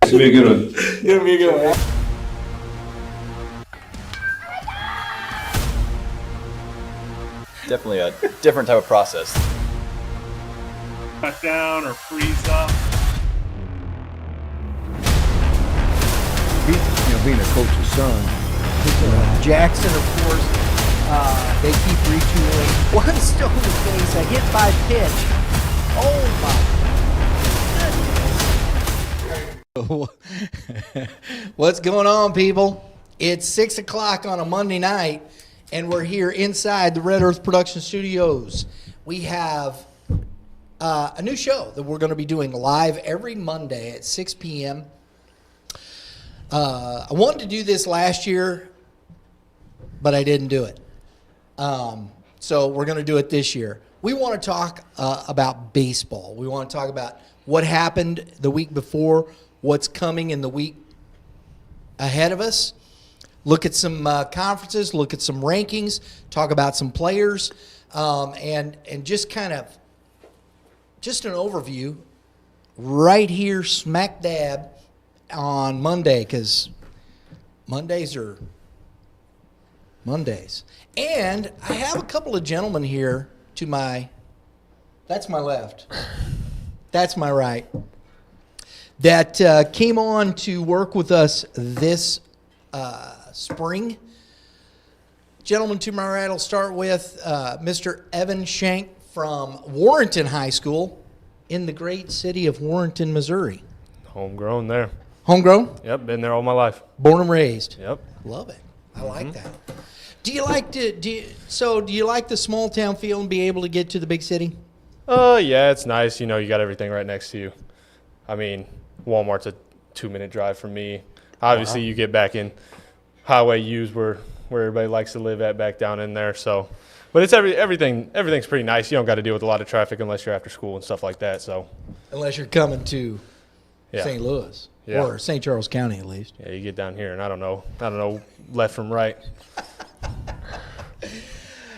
This will be a good one. It'll be a good one. Definitely a different type of process. Cut down or freeze up. Being a coach's son. Jackson, of course, they keep retooling. One stone to face, a hit by pitch. Oh my goodness. What's going on, people? It's 6 o'clock on a Monday night, and we're here inside the Red Earth Production Studios. We have a new show that we're going to be doing live every Monday at 6 p.m. I wanted to do this last year, but I didn't do it. So we're going to do it this year. We want to talk about baseball. We want to talk about what happened the week before, what's coming in the week ahead of us. Look at some conferences, look at some rankings, talk about some players, and just kind of just an overview right here smack dab on Monday, because Mondays are Mondays. And I have a couple of gentlemen here to my, that's my left, that's my right, that came on to work with us this spring. Gentlemen to my right, I'll start with Mr. Evan Schenck from Warrenton High School in the great city of Warrenton, Missouri. Homegrown there. Homegrown? Yep, been there all my life. Born and raised. Yep. Love it. I like that. Do you like do you like the small town feel and be able to get to the big city? Yeah, it's nice. You know, you got everything right next to you. I mean, Walmart's a 2-minute drive from me. Obviously, you get back in Highway U's where everybody likes to live at back down in there. So, but it's everything's pretty nice. You don't got to deal with a lot of traffic unless you're after school and stuff like that. So, unless you're coming to St. Louis or St. Charles County, at least. Yeah, you get down here, and I don't know left from right.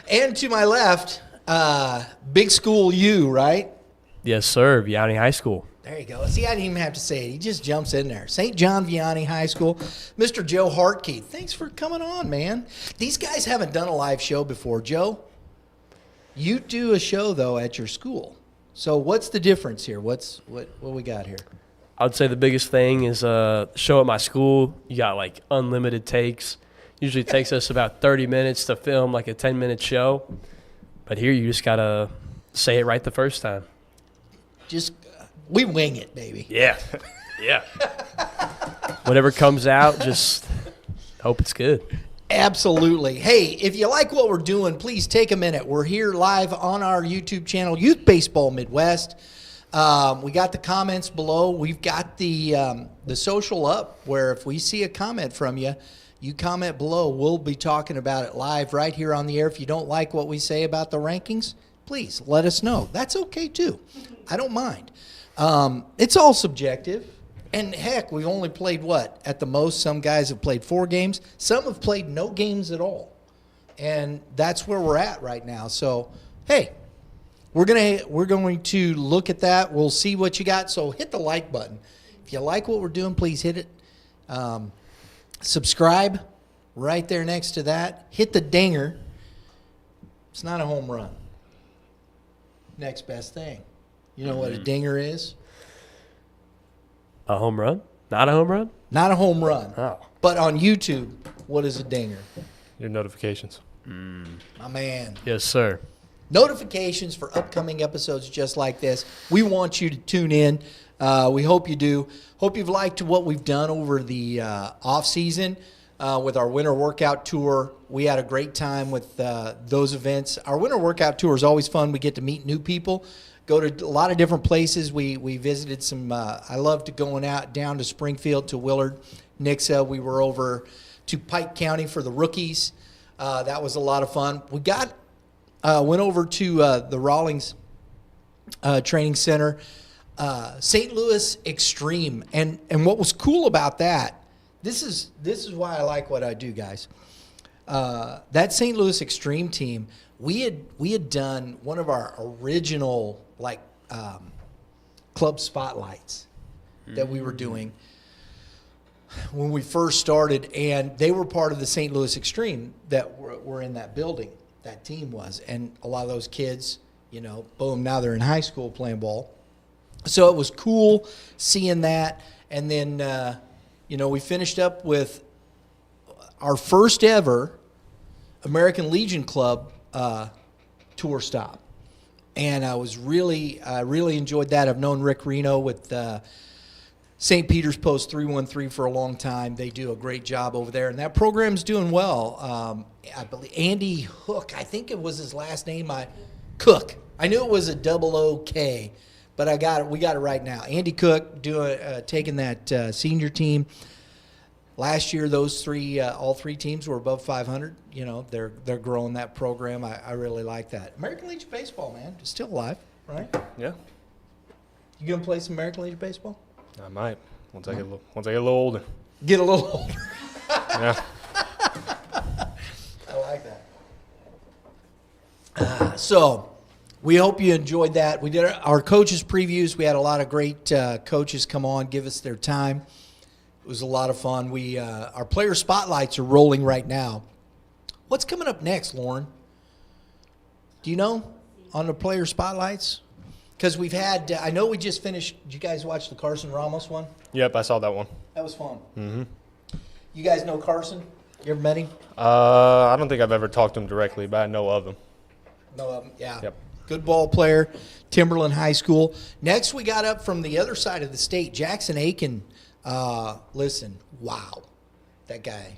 And to my left, big school U, right? Yes, sir. Vianney High School. There you go. See, I didn't even have to say it. He just jumps in there. St. John Vianney High School. Mr. Joe Hartke, thanks for coming on, man. These guys haven't done a live show before. Joe, you do a show, though, at your school. So what's the difference here? What we got here? I would say the biggest thing is show at my school. You got, like, unlimited takes. Usually takes us about 30 minutes to film, like, a 10-minute show. But here you just got to say it right the first time. Just we wing it, baby. Yeah. Yeah. Whatever comes out, just hope it's good. Absolutely. Hey, if you like what we're doing, please take a minute. We're here live on our YouTube channel, Youth Baseball Midwest. We got the comments below. We've got the social up, where if we see a comment from you, you comment below. We'll be talking about it live right here on the air. If you don't like what we say about the rankings, please let us know. That's okay, too. I don't mind. It's all subjective. And, heck, we've only played what? At the most, some guys have played 4 games. Some have played no games at all. And that's where we're at right now. So, hey, we're going to look at that. We'll see what you got. So hit the like button. If you like what we're doing, please hit it. Subscribe right there next to that. Hit the dinger. It's not a home run. Next best thing. You know what a dinger is? A home run? Not a home run? Not a home run. Oh. But on YouTube, what is a dinger? Your notifications. My man. Yes, sir. Notifications for upcoming episodes just like this. We want you to tune in. We hope you do. Hope you've liked what we've done over the off season with our winter workout tour. We had a great time with those events. Our winter workout tour is always fun. We get to meet new people, go to a lot of different places. We visited some. I loved going out down to Springfield, to Willard, Nixa. We were over to Pike County for the rookies. That was a lot of fun. We went over to the Rawlings Training Center. St. Louis Extreme, and what was cool about that, this is why I like what I do, guys. That St. Louis Extreme team, we had done one of our original club spotlights that we were doing. when we first started, and they were part of the St. Louis Extreme that were in that building. That team was, and a lot of those kids, boom, now they're in high school playing ball. So it was cool seeing that, and then we finished up with our first ever American Legion Club tour stop, and I really enjoyed that. I've known Rick Reno with St. Peter's Post 313 for a long time. They do a great job over there, and that program's doing well. I believe Andy Hook, I think it was his last name. Cook. I knew it was a double O-K, but we got it right now. Andy Cook taking that senior team. Last year, those all three teams were above 500. They're growing that program. I really like that. American Legion Baseball, man, it's still alive, right? Yeah. You gonna play some American Legion Baseball? I might once I get a little older. Get a little older. Yeah. I like that. So we hope you enjoyed that. We did our coaches previews. We had a lot of great coaches come on, give us their time. It was a lot of fun. Our player spotlights are rolling right now. What's coming up next, Lauren? Do you know on the player spotlights? Because we've had, I know we just finished. Did you guys watch the Carson Ramos one? Yep, I saw that one. That was fun. Mm-hmm. You guys know Carson? You ever met him? I don't think I've ever talked to him directly, but I know of him. Know of him, yeah. Yep. Good ball player, Timberland High School. Next, we got up from the other side of the state, Jackson Aiken. Listen, wow, that guy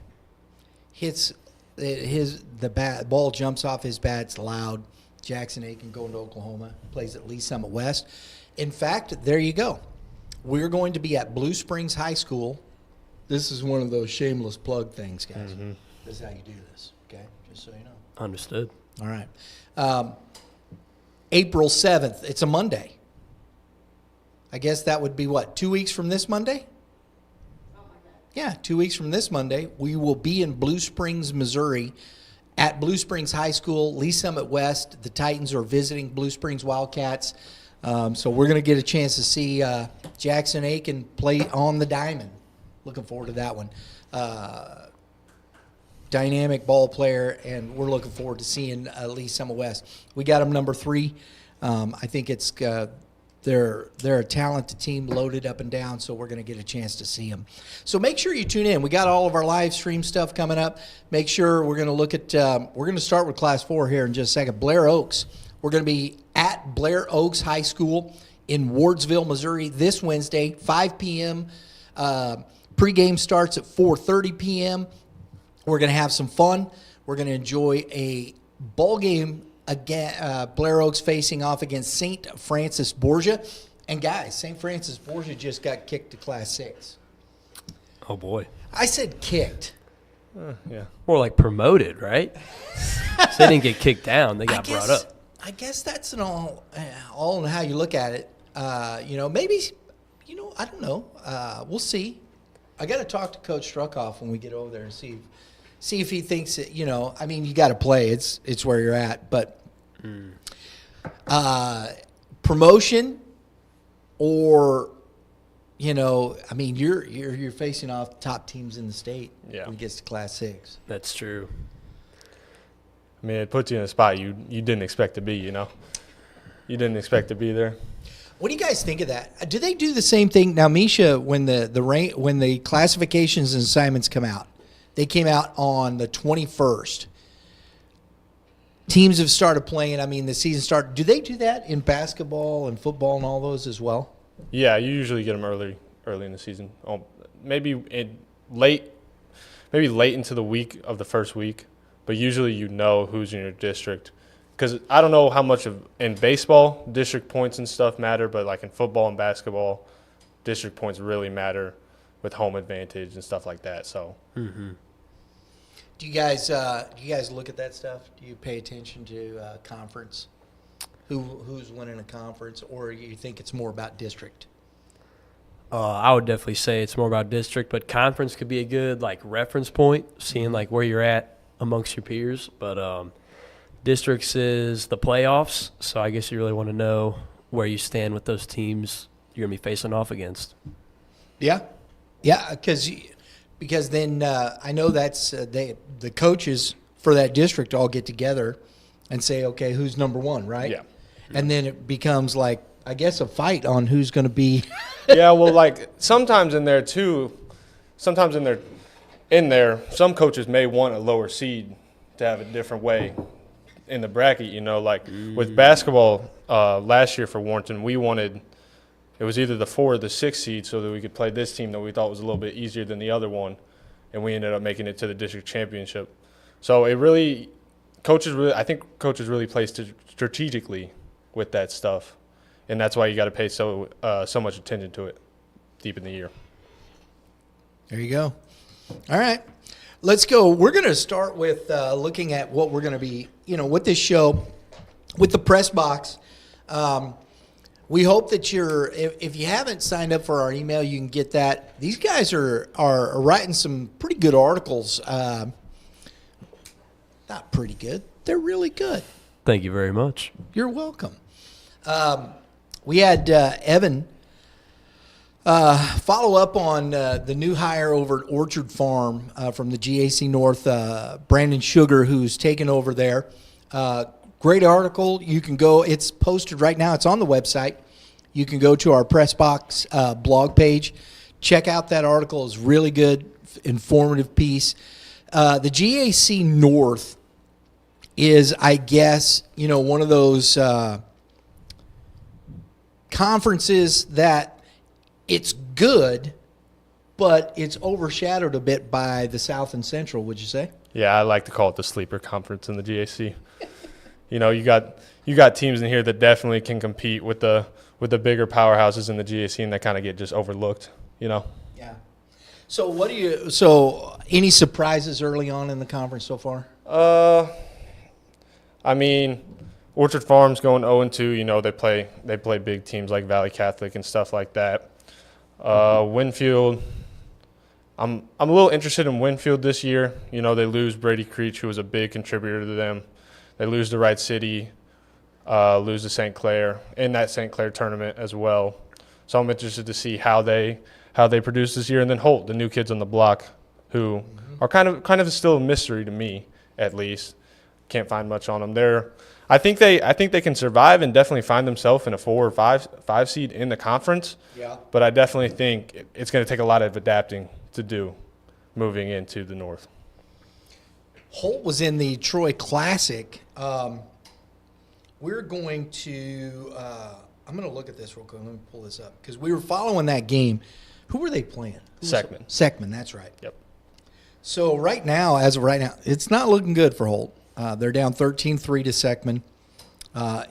hits the ball jumps off his bat. It's loud. Jackson Aiken going to Oklahoma, plays at Lee Summit West. In fact, there you go. We're going to be at Blue Springs High School. This is one of those shameless plug things, guys. Mm-hmm. This is how you do this, okay? Just so you know. Understood. All right. April 7th. It's a Monday. I guess that would be what, 2 weeks from this Monday? Yeah, 2 weeks from this Monday, we will be in Blue Springs, Missouri, at Blue Springs High School, Lee Summit West. The Titans are visiting Blue Springs Wildcats. So we're going to get a chance to see Jackson Aiken play on the diamond. Looking forward to that one. Dynamic ball player, and we're looking forward to seeing Lee Summit West. We got them number 3. I think it's they're a talented team, loaded up and down, so we're going to get a chance to see them. So make sure you tune in. We got all of our live stream stuff coming up. Make sure we're going to look at we're going to start with Class 4 here in just a second. Blair Oaks. We're going to be at Blair Oaks High School in Wardsville, Missouri this Wednesday, 5 p.m. Pregame starts at 4:30 p.m. We're going to have some fun. We're going to enjoy a ball game again. Blair Oaks facing off against St. Francis Borgia. And guys, St. Francis Borgia just got kicked to Class 6. Oh, boy. I said kicked. Yeah. More like promoted, right? So they didn't get kicked down. They got brought up. I guess that's an all in how you look at it. Maybe, I don't know. We'll see. I got to talk to Coach Struckhoff when we get over there and see if he thinks that, you got to play. It's where you're at. But promotion or, you're facing off the top teams in the state when it gets to Class 6. That's true. I mean, it puts you in a spot you didn't expect to be, You didn't expect to be there. What do you guys think of that? Do they do the same thing? Now, Misha, when the classifications and assignments come out, they came out on the 21st. Teams have started playing. The season started. Do they do that in basketball and football and all those as well? Yeah, you usually get them early in the season. Maybe late into the week of the first week, but usually who's in your district. Because I don't know how much in baseball, district points and stuff matter, but like in football and basketball, district points really matter with home advantage and stuff like that. So, Do you guys look at that stuff? Do you pay attention to conference? Who's winning a conference, or you think it's more about district? I would definitely say it's more about district, but conference could be a good reference point, seeing where you're at amongst your peers. But districts is the playoffs, so I guess you really want to know where you stand with those teams you're going to be facing off against. Yeah, because because then I know that's the coaches for that district all get together and say, okay, who's number one, right? Yeah. And then it becomes like, I guess, a fight on who's going to be. Yeah, well, like sometimes in there too, some coaches may want a lower seed to have a different way in the bracket, like with basketball last year for Warrenton, we wanted – it was either the 4 or the 6 seed so that we could play this team that we thought was a little bit easier than the other one, and we ended up making it to the district championship. So it really – I think coaches really play strategically with that stuff, and that's why you got to pay so much attention to it deep in the year. There you go. All right. Let's go. We're going to start with looking at what we're going to be, with this show, with the press box. We hope that if you haven't signed up for our email, you can get that. These guys are writing some pretty good articles. Not pretty good. They're really good. Thank you very much. You're welcome. We had Evan follow up on the new hire over at Orchard Farm from the G.A.C. North, Brandon Sugar, who's taken over there. Great article. You can go. It's posted right now. It's on the website. You can go to our Pressbox blog page. Check out that article. It's really good, informative piece. The G.A.C. North is, I guess, one of those conferences that it's good, but it's overshadowed a bit by the South and Central, would you say? Yeah, I like to call it the sleeper conference in the GAC. You got teams in here that definitely can compete with the bigger powerhouses in the GAC, and that kind of get just overlooked. Yeah. So any surprises early on in the conference so far? I mean, Orchard Farm's going 0-2. They play big teams like Valley Catholic and stuff like that. Winfield, I'm a little interested in Winfield this year. They lose Brady Creech, who was a big contributor to them. They lose to Wright City, lose to St. Clair in that St. Clair tournament as well. So I'm interested to see how they produce this year. And then Holt, the new kids on the block, who are kind of still a mystery to me, at least. Can't find much on them. I think they can survive and definitely find themselves in a 4 or 5 seed in the conference. Yeah. But I definitely think it's going to take a lot of adapting to do moving into the North. Holt was in the Troy Classic. We're going to I'm going to look at this real quick. Let me pull this up because we were following that game. Who were they playing? Seckman. Seckman, that's right. Yep. So as of right now, it's not looking good for Holt. They're down 13-3 to Seckman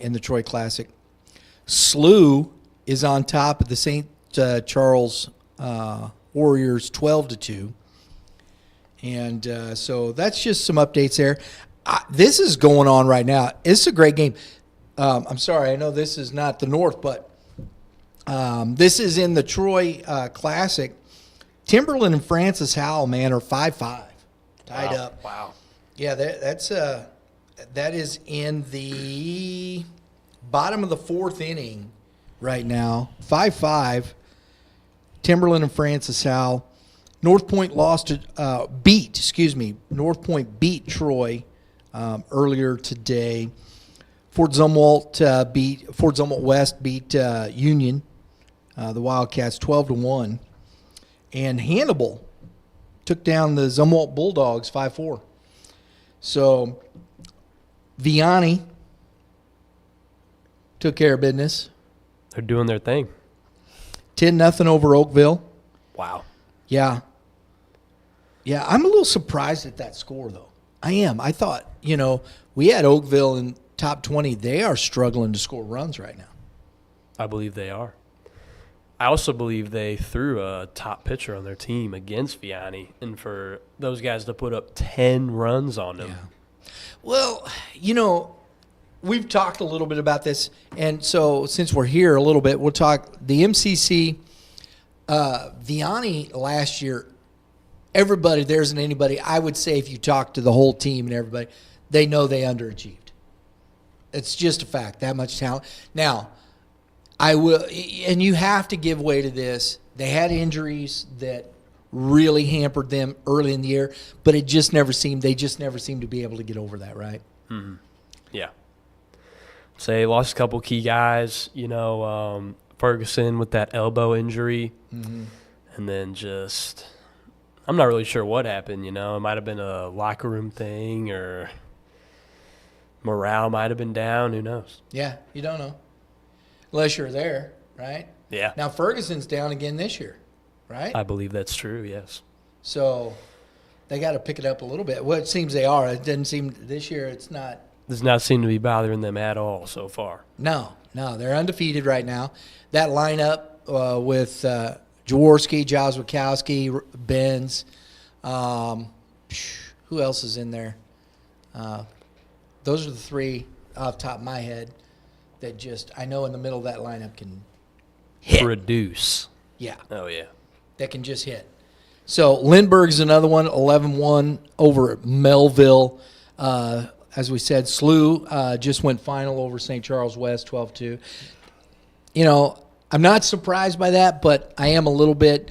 in the Troy Classic. SLU is on top of the St. Charles Warriors 12-2. And so that's just some updates there. This is going on right now. It's a great game. I'm sorry, I know this is not the North, but this is in the Troy Classic. Timberland and Francis Howell, man, are 5-5, tied up. Wow. Yeah, that is in the bottom of the 4th inning right now. 5-5. Timberland and Francis Howell. North Point North Point beat Troy earlier today. Fort Zumwalt West beat Union, the Wildcats 12-1, and Hannibal took down the Zumwalt Bulldogs 5-4. So Vianney took care of business. They're doing their thing. 10-0 over Oakville. Wow. Yeah. Yeah, I'm a little surprised at that score, though. I am. I thought, we had Oakville in top 20. They are struggling to score runs right now. I believe they are. I also believe they threw a top pitcher on their team against Vianney, and for those guys to put up 10 runs on them. Yeah. Well, we've talked a little bit about this, and so since we're here a little bit, we'll talk. The M.C.C. Vianney last year, everybody, there isn't anybody, I would say if you talk to the whole team and everybody, they know they underachieved. It's just a fact, that much talent. Now, I will, and you have to give way to this. They had injuries that really hampered them early in the year, but they just never seemed to be able to get over that, right? Yeah. So they lost a couple key guys, Ferguson with that elbow injury. And then I'm not really sure what happened, It might have been a locker room thing or morale might have been down. Who knows? Yeah, you don't know. Unless you're there, right? Yeah. Now, Ferguson's down again this year, right? I believe that's true, yes. So they got to pick it up a little bit. Well, it seems they are. It doesn't seem this year it's not. Does not seem to be bothering them at all so far. No, they're undefeated right now. That lineup with Jaworski, G.A.C, Benz, who else is in there? Those are the three off the top of my head that I know in the middle of that lineup can hit. Produce. Yeah. Oh, yeah. That can just hit. So Lindbergh's another one, 11-1 over Melville. As we said, SLU just went final over St. Charles West, 12-2. I'm not surprised by that, but I am a little bit.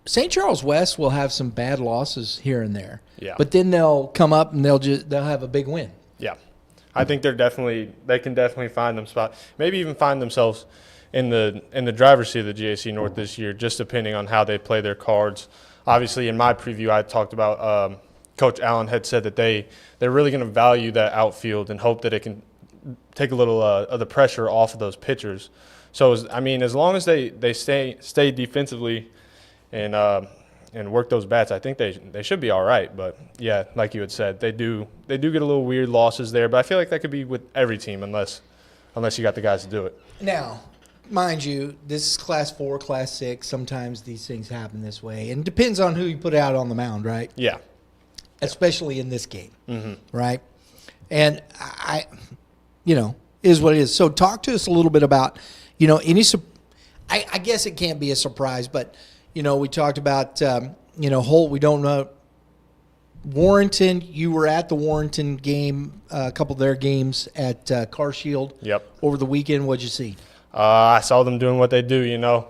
St. Charles West will have some bad losses here and there. Yeah. But then they'll come up and they'll have a big win. Yeah. I think they can definitely find them spot. Maybe even find themselves in the driver's seat of the G.A.C. North this year, just depending on how they play their cards. Obviously, in my preview, I talked about Coach Allen had said that they're really going to value that outfield and hope that it can take a little of the pressure off of those pitchers. So, as long as they stay defensively and work those bats, I think they should be all right. But, yeah, like you had said, they do get a little weird losses there. But I feel like that could be with every team unless you got the guys to do it. Now, mind you, this is Class 4, Class 6. Sometimes these things happen this way. And it depends on who you put out on the mound, right? Yeah. Especially in this game, right? And is what it is. So talk to us a little bit about, I guess it can't be a surprise, but, we talked about, Holt, we don't know. Warrenton, you were at the Warrenton game, a couple of their games at CarShield. Yep. Over the weekend. What'd you see? I saw them doing what they do,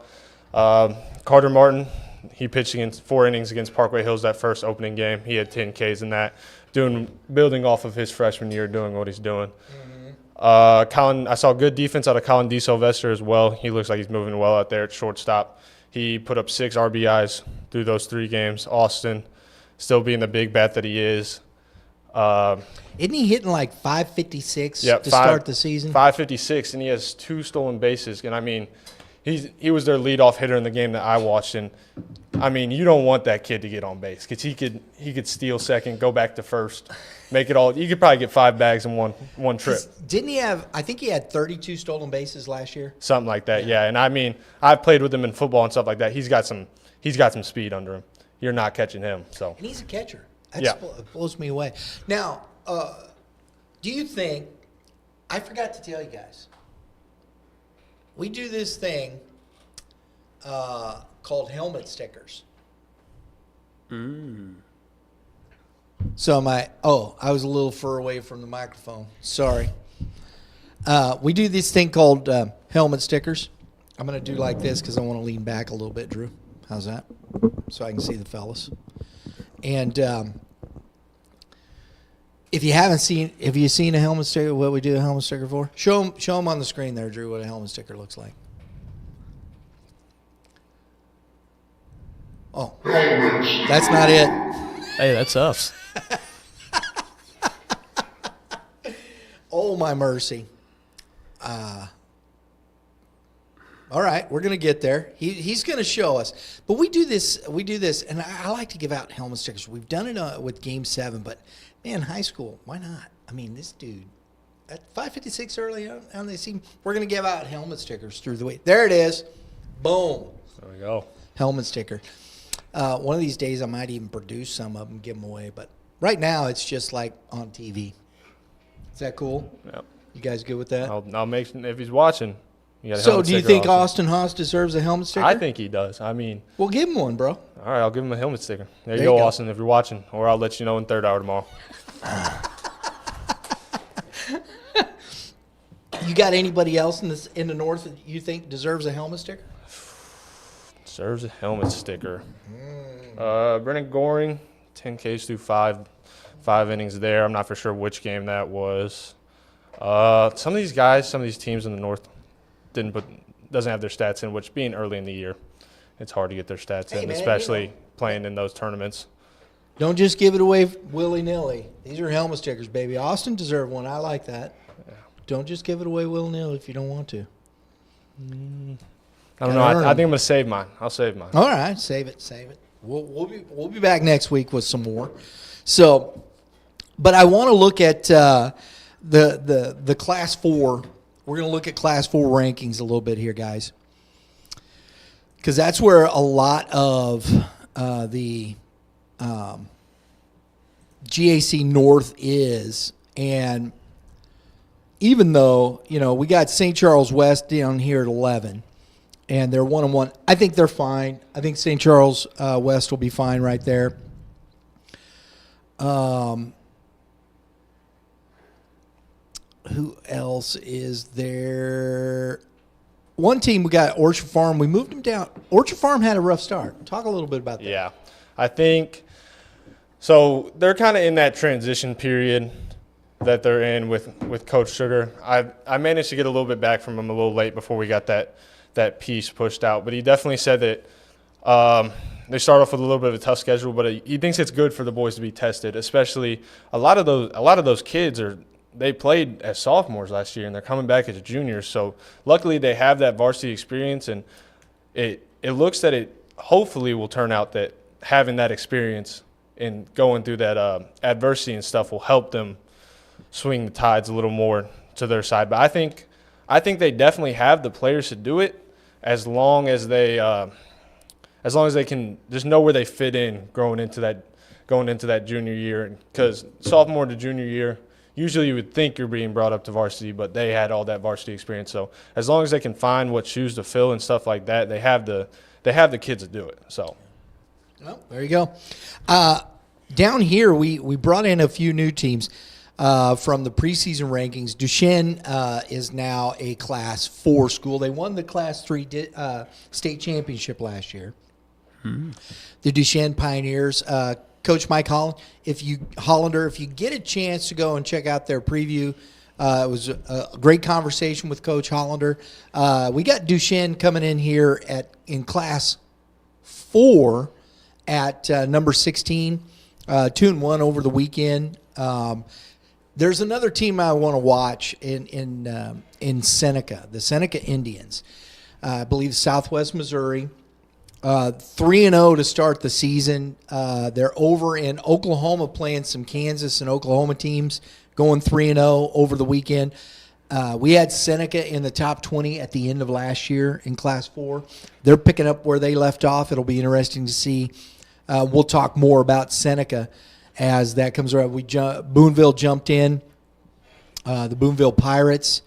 Carter Martin, he pitched 4 innings against Parkway Hills that first opening game. He had 10 Ks in that, building off of his freshman year, doing what he's doing. I saw good defense out of Colin DeSylvester as well. He looks like he's moving well out there at shortstop. He put up 6 RBIs through those 3 games. Austin, still being the big bat that he is. Isn't he hitting like 556 to start the season? 556, and he has 2 stolen bases. And, he was their leadoff hitter in the game that I watched. And, you don't want that kid to get on base because he could steal second, go back to first, make it all. You could probably get 5 bags in one trip. Didn't he have – I think he had 32 stolen bases last year. Something like that, yeah. And, I've played with him in football and stuff like that. He's got some speed under him. You're not catching him. So. And he's a catcher. That blows me away. Now, do you think – I forgot to tell you guys. We do this thing called helmet stickers. So I was a little far away from the microphone. Sorry. We do this thing called helmet stickers. I'm going to do like this because I want to lean back a little bit, Drew. How's that? So I can see the fellas. And if you seen a helmet sticker, what we do a helmet sticker for? Show them on the screen there, Drew, what a helmet sticker looks like. Oh, that's not it. Hey, that's us. Oh, my mercy. All right, we're going to get there. He's going to show us. But we do this, and I like to give out helmet stickers. We've done it with Game 7, but, man, high school, why not? This dude, at 5:56 early on the scene, we're going to give out helmet stickers through the week. There it is. Boom. There we go. Helmet sticker. One of these days I might even produce some of them and give them away. But right now it's just like on TV. Is that cool? Yep. You guys good with that? I'll make if he's watching. So do you think Austin Haas deserves a helmet sticker? I think he does. Well, give him one, bro. All right, I'll give him a helmet sticker. There you go, Austin, if you're watching. Or I'll let you know in third hour tomorrow. You got anybody else in the North that you think deserves a helmet sticker? deserves a helmet sticker. Brennan Goring, 10 Ks through five innings there. I'm not for sure which game that was. Some of these guys, some of these teams in the North doesn't have their stats in, which being early in the year, it's hard to get their stats in, man, especially playing in those tournaments. Don't just give it away willy-nilly. These are helmet stickers, baby. Austin deserved one. I like that. Yeah. Don't just give it away willy-nilly if you don't want to. I don't know. I think I'm going to save mine. I'll save mine. All right. Save it. We'll be back next week with some more. So, but I want to look at the Class 4. We're going to look at Class 4 rankings a little bit here, guys, because that's where a lot of the G.A.C. North is. And even though, we got St. Charles West down here at 11, and they're 1-1, I think they're fine. I think St. Charles West will be fine right there. Who else is there? One team, we got Orchard Farm. We moved them down. Orchard Farm had a rough start. Talk a little bit about that. Yeah. I think so. They're kind of in that transition period that they're in with Coach Sugar. I managed to get a little bit back from him a little late before we got that piece pushed out. But he definitely said that they start off with a little bit of a tough schedule, but he thinks it's good for the boys to be tested, especially a lot of those kids they played as sophomores last year, and they're coming back as juniors. So luckily they have that varsity experience, and it looks that it hopefully will turn out that having that experience and going through that adversity and stuff will help them swing the tides a little more to their side. But I think they definitely have the players to do it as long as they can just know where they fit in going into that junior year. Because sophomore to junior year, usually you would think you're being brought up to varsity, but they had all that varsity experience. So as long as they can find what shoes to fill and stuff like that, they have the kids to do it. So. Well, there you go. Down here, we brought in a few new teams from the preseason rankings. Duchesne is now a Class 4 school. They won the Class 3 state championship last year. The Duchesne Pioneers. Coach Mike Hollander, if you get a chance to go and check out their preview, it was a great conversation with Coach Hollander. We got Duchesne coming in here in Class 4 at number 16, 2-1 over the weekend. There's another team I want to watch in Seneca, the Seneca Indians. I believe Southwest Missouri. 3-0 to start the season. They're over in Oklahoma playing some Kansas and Oklahoma teams, going 3-0 over the weekend. We had Seneca in the top 20 at the end of last year in Class 4. They're picking up where they left off. It'll be interesting to see. We'll talk more about Seneca as that comes around. Boonville jumped in, the Boonville Pirates,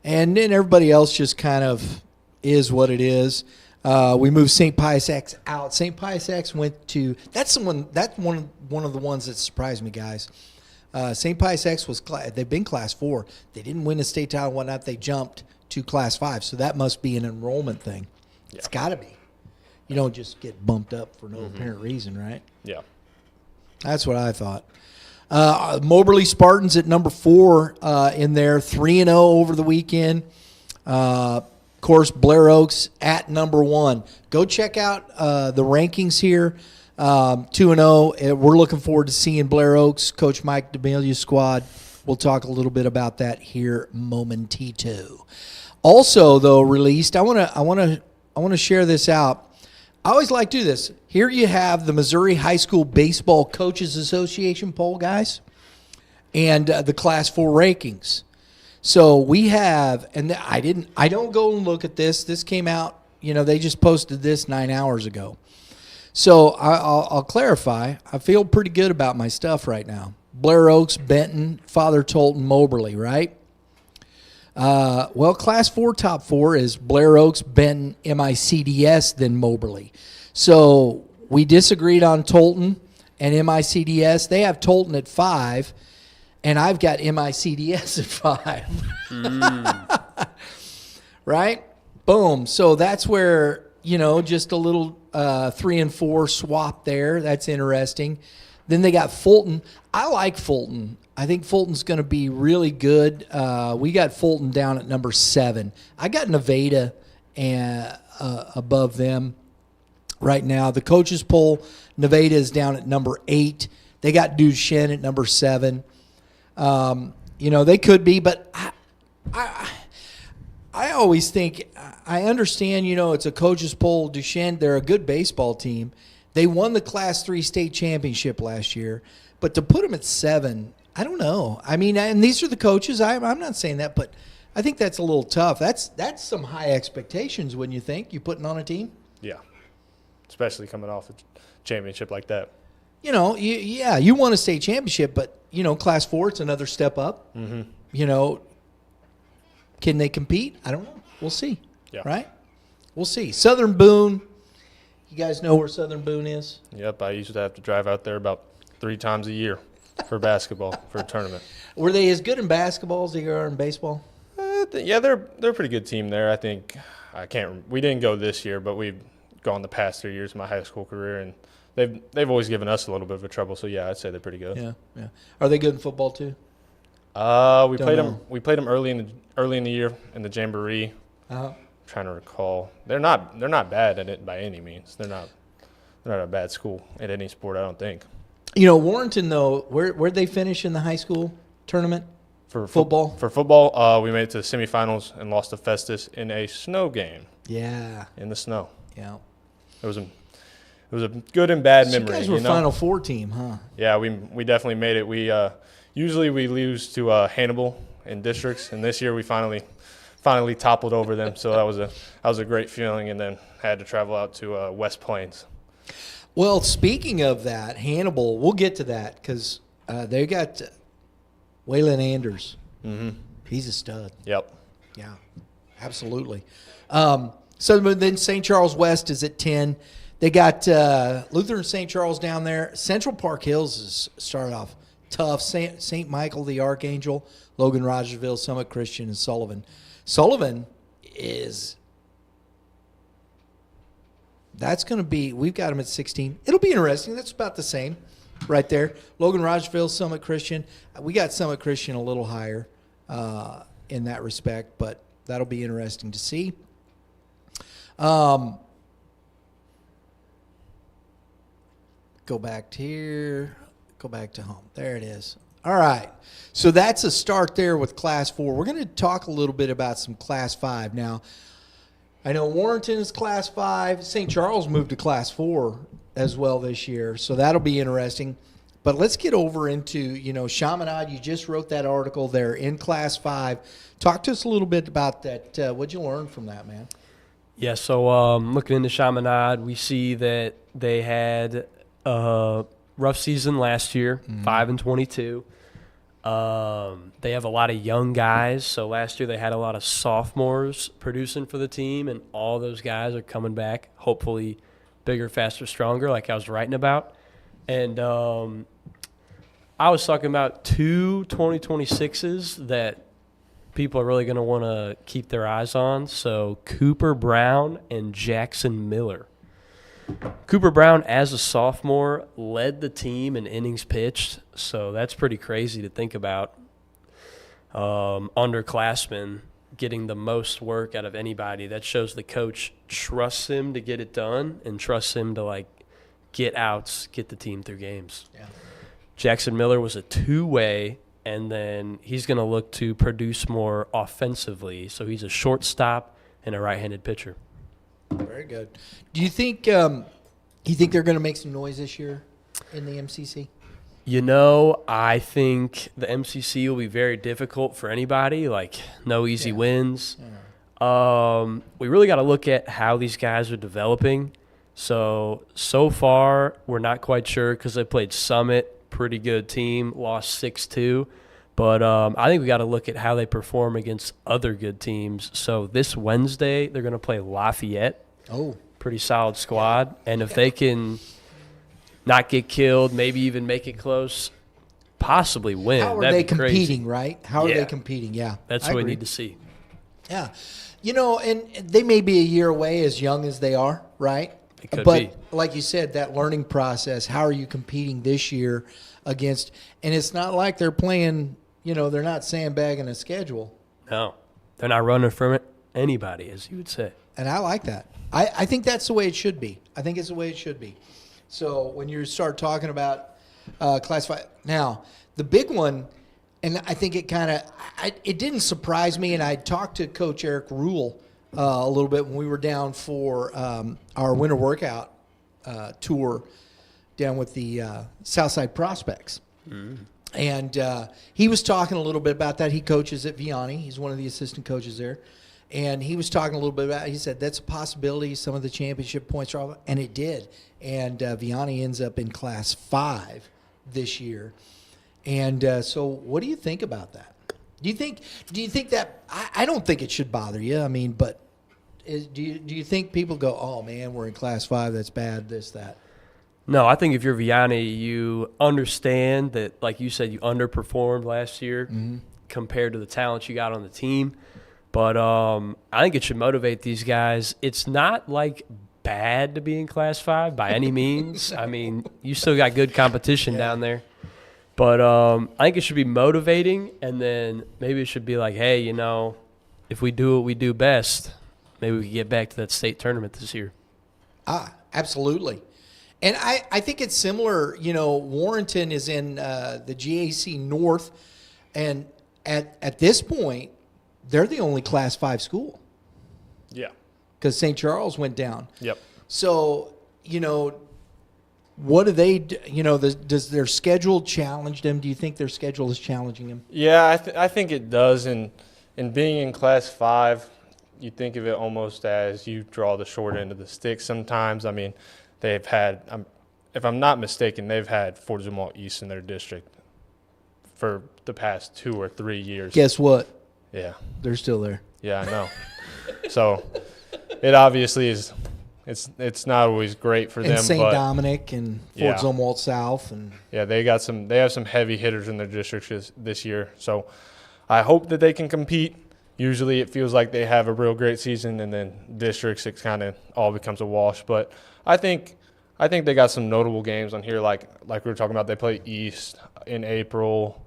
and then everybody else just kind of is what it is. We moved St. Pius X out. St. Pius X went to – that's one of the ones that surprised me, guys. St. Pius X they've been Class 4. They didn't win the state title and whatnot. They jumped to Class 5, so that must be an enrollment thing. Yeah. It's got to be. You don't just get bumped up for no apparent reason, right? Yeah. That's what I thought. Moberly Spartans at number 4 in there, 3-0 over the weekend. Of course, Blair Oaks at number 1. Go check out the rankings here. 2-0. We're looking forward to seeing Blair Oaks, Coach Mike DeMelia's squad. We'll talk a little bit about that here momentito. Also, though, released, I want to share this out. I always like to do this. Here you have the Missouri High School Baseball Coaches Association poll, guys, and the Class 4 rankings. So we have, and I don't go and look at this. This came out, they just posted this 9 hours ago. So I'll clarify. I feel pretty good about my stuff right now. Blair Oaks, Benton, Father Tolton, Moberly, right? Well, Class 4 top 4 is Blair Oaks, Benton, MICDS, then Moberly. So we disagreed on Tolton and MICDS. They have Tolton at 5, and I've got MICDS at 5. Right? Boom. So that's where just a little 3 and 4 swap there. That's interesting. Then they got Fulton. I like Fulton. I think Fulton's going to be really good. We got Fulton down at number 7. I got Nevada above them right now. The coaches poll, Nevada is down at number 8. They got Duchesne at number 7. They could be, but I always think, I understand, it's a coaches poll. Duchesne, they're a good baseball team. They won the Class 3 state championship last year, but to put them at 7, I don't know. I mean, and these are the coaches. I'm not saying that, but I think that's a little tough. That's some high expectations when you think you're putting on a team. Yeah, especially coming off a championship like that. You won a state championship, but, Class 4, it's another step up. Mm-hmm. Can they compete? I don't know. We'll see. Yeah. Right? We'll see. Southern Boone. You guys know where Southern Boone is? Yep, I used to have to drive out there about 3 times a year for basketball, for a tournament. Were they as good in basketball as they are in baseball? Yeah, they're a pretty good team there. I think we didn't go this year, but we've gone the past 3 years of my high school career, and they've always given us a little bit of a trouble. So yeah, I'd say they're pretty good. Yeah. Are they good in football too? We played them early in the year in the Jamboree. Uh-huh. Trying to recall, they're not bad at it by any means. They're not a bad school at any sport, I don't think. Warrenton though, where'd they finish in the high school tournament for football? For football, we made it to the semifinals and lost to Festus in a snow game. Yeah. In the snow. Yeah. It was a good and bad memory. You guys were Final Four team, huh? Yeah, we definitely made it. We usually we lose to Hannibal in districts, and this year we finally toppled over them. So that was a great feeling, and then had to travel out to West Plains. Well, speaking of that, Hannibal, we'll get to that because they got Waylon Anders. Mm-hmm. He's a stud. Yep. Yeah, absolutely. So then St. Charles West is at 10. They got Lutheran St. Charles down there. Central Park Hills is started off tough. St. Michael the Archangel, Logan Rogersville, Summit Christian, and Sullivan. Sullivan that's going to be, we've got him at 16. It'll be interesting. That's about the same right there. Logan Rogersville, Summit Christian. We got Summit Christian a little higher in that respect, but that'll be interesting to see. Go back to here. Go back to home. There it is. All right. So that's a start there with Class 4. We're going to talk a little bit about some Class 5. Now, I know Warrenton is Class 5. St. Charles moved to Class 4 as well this year, so that'll be interesting. But let's get over into, Chaminade. You just wrote that article there in Class 5. Talk to us a lit'll bit about that. What'd you learn from that, man? Yeah, so looking into Chaminade, we see that they had a rough season last year, 5-22. They have a lot of young guys. So last year they had a lot of sophomores producing for the team, and all those guys are coming back, hopefully bigger, faster, stronger, like I was writing about. And I was talking about 2 2026s that people are really going to want to keep their eyes on. So Cooper Brown and Jackson Miller. Cooper Brown, as a sophomore, led the team in innings pitched, so that's pretty crazy to think about. Underclassmen getting the most work out of anybody. That shows the coach trusts him to get it done and trusts him to, get outs, get the team through games. Yeah. Jackson Miller was a two-way, and then he's going to look to produce more offensively, so he's a shortstop and a right-handed pitcher. Very good. Do you think they're going to make some noise this year in the M.C.C? I think the M.C.C will be very difficult for anybody, no easy wins. Yeah. We really got to look at how these guys are developing. So far, we're not quite sure because they played Summit, pretty good team, lost 6-2. But I think we got to look at how they perform against other good teams. So this Wednesday, they're going to play Lafayette. Oh. Pretty solid squad. Yeah. And if they can not get killed, maybe even make it close, possibly win. How are That'd they be crazy. competing, right? How are they competing? Yeah. That's what we need to see. Yeah. And they may be a year away, as young as they are, right? It could but be. like you said, that learning process, how are you competing this year against, and it's not like they're playing, they're not sandbagging a schedule. No, they're not running from it. Anybody, as you would say. And I like that. I think that's the way it should be. I think it's the way it should be. So when you start talking about Class 5, now the big one, and I think it it didn't surprise me, and I talked to Coach Eric Rule a little bit when we were down for our winter workout tour down with the Southside Prospects. And he was talking a little bit about that. He coaches at Vianney. He's one of the assistant coaches there. And he was talking a little bit about it. He said that's a possibility. Some of the championship points are off, and it did. And Vianney ends up in Class 5 this year. And so what do you think about that? Do you think that I don't think it should bother you. I mean, but do you think people go, oh, man, we're in Class 5, that's bad, this, that? No, I think if you're Vianney, you understand that, like you said, you underperformed last year compared to the talent you got on the team. But I think it should motivate these guys. It's not like bad to be in Class 5 by any means. I mean, you still got good competition down there. But I think it should be motivating, and then maybe it should be like, hey, if we do what we do best, maybe we can get back to that state tournament this year. Absolutely. And I think it's similar. Warrenton is in the G.A.C. North, and at this point, they're the only Class 5 school. Yeah. Because St. Charles went down. Yep. So, what do they do? Does their schedule challenge them? Do you think their schedule is challenging them? Yeah, I think it does. And being in Class 5, you think of it almost as you draw the short end of the stick sometimes. I mean, they've had, if I'm not mistaken, they've had Fort Zumwalt East in their district for the past 2 or 3 years. Guess what? Yeah. They're still there. Yeah, I know. So it obviously is. It's not always great for them. And St. But Dominic and Fort Yeah. Zumwalt South, and yeah, they have some heavy hitters in their district this year. So I hope that they can compete. Usually it feels like they have a real great season, and then districts it kind of all becomes a wash. But I think they got some notable games on here, like we were talking about. They play East in April.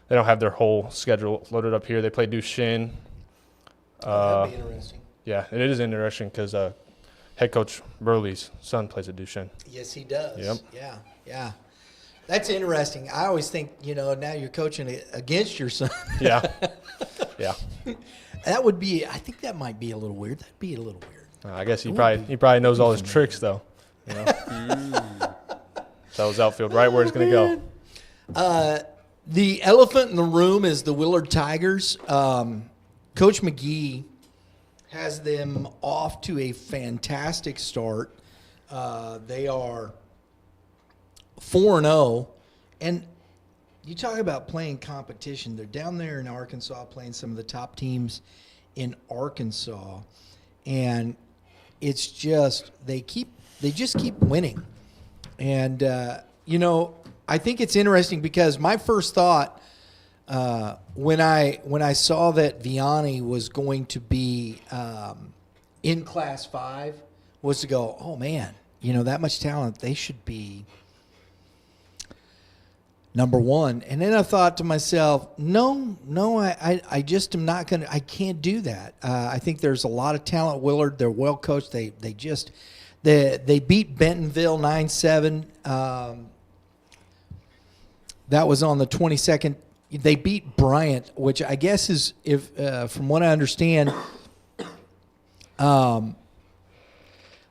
They don't have their whole schedule loaded up here. They play Duchesne. that'd be interesting. Yeah, it is interesting because head coach Burley's son plays at Duchesne. Yes, he does. Yep. Yeah. That's interesting. I always think, now you're coaching against your son. Yeah. Yeah. That would be, I think that might be a little weird. That'd be a little weird. I guess he probably knows all his tricks though. So his outfield right where it's going to go. The elephant in the room is the Willard Tigers. Coach McGee has them off to a fantastic start. They are 4-0. And you talk about playing competition. They're down there in Arkansas playing some of the top teams in Arkansas. And it's just, they just keep winning. And, I think it's interesting because my first thought when I saw that Vianney was going to be in Class 5 was to go, oh, man, that much talent, they should be number 1. And then I thought to myself, no, I just am not going to – I can't do that. I think there's a lot of talent at Willard. They're well coached. They beat Bentonville 9-7. That was on the 22nd. They beat Bryant, which I guess is, if from what I understand,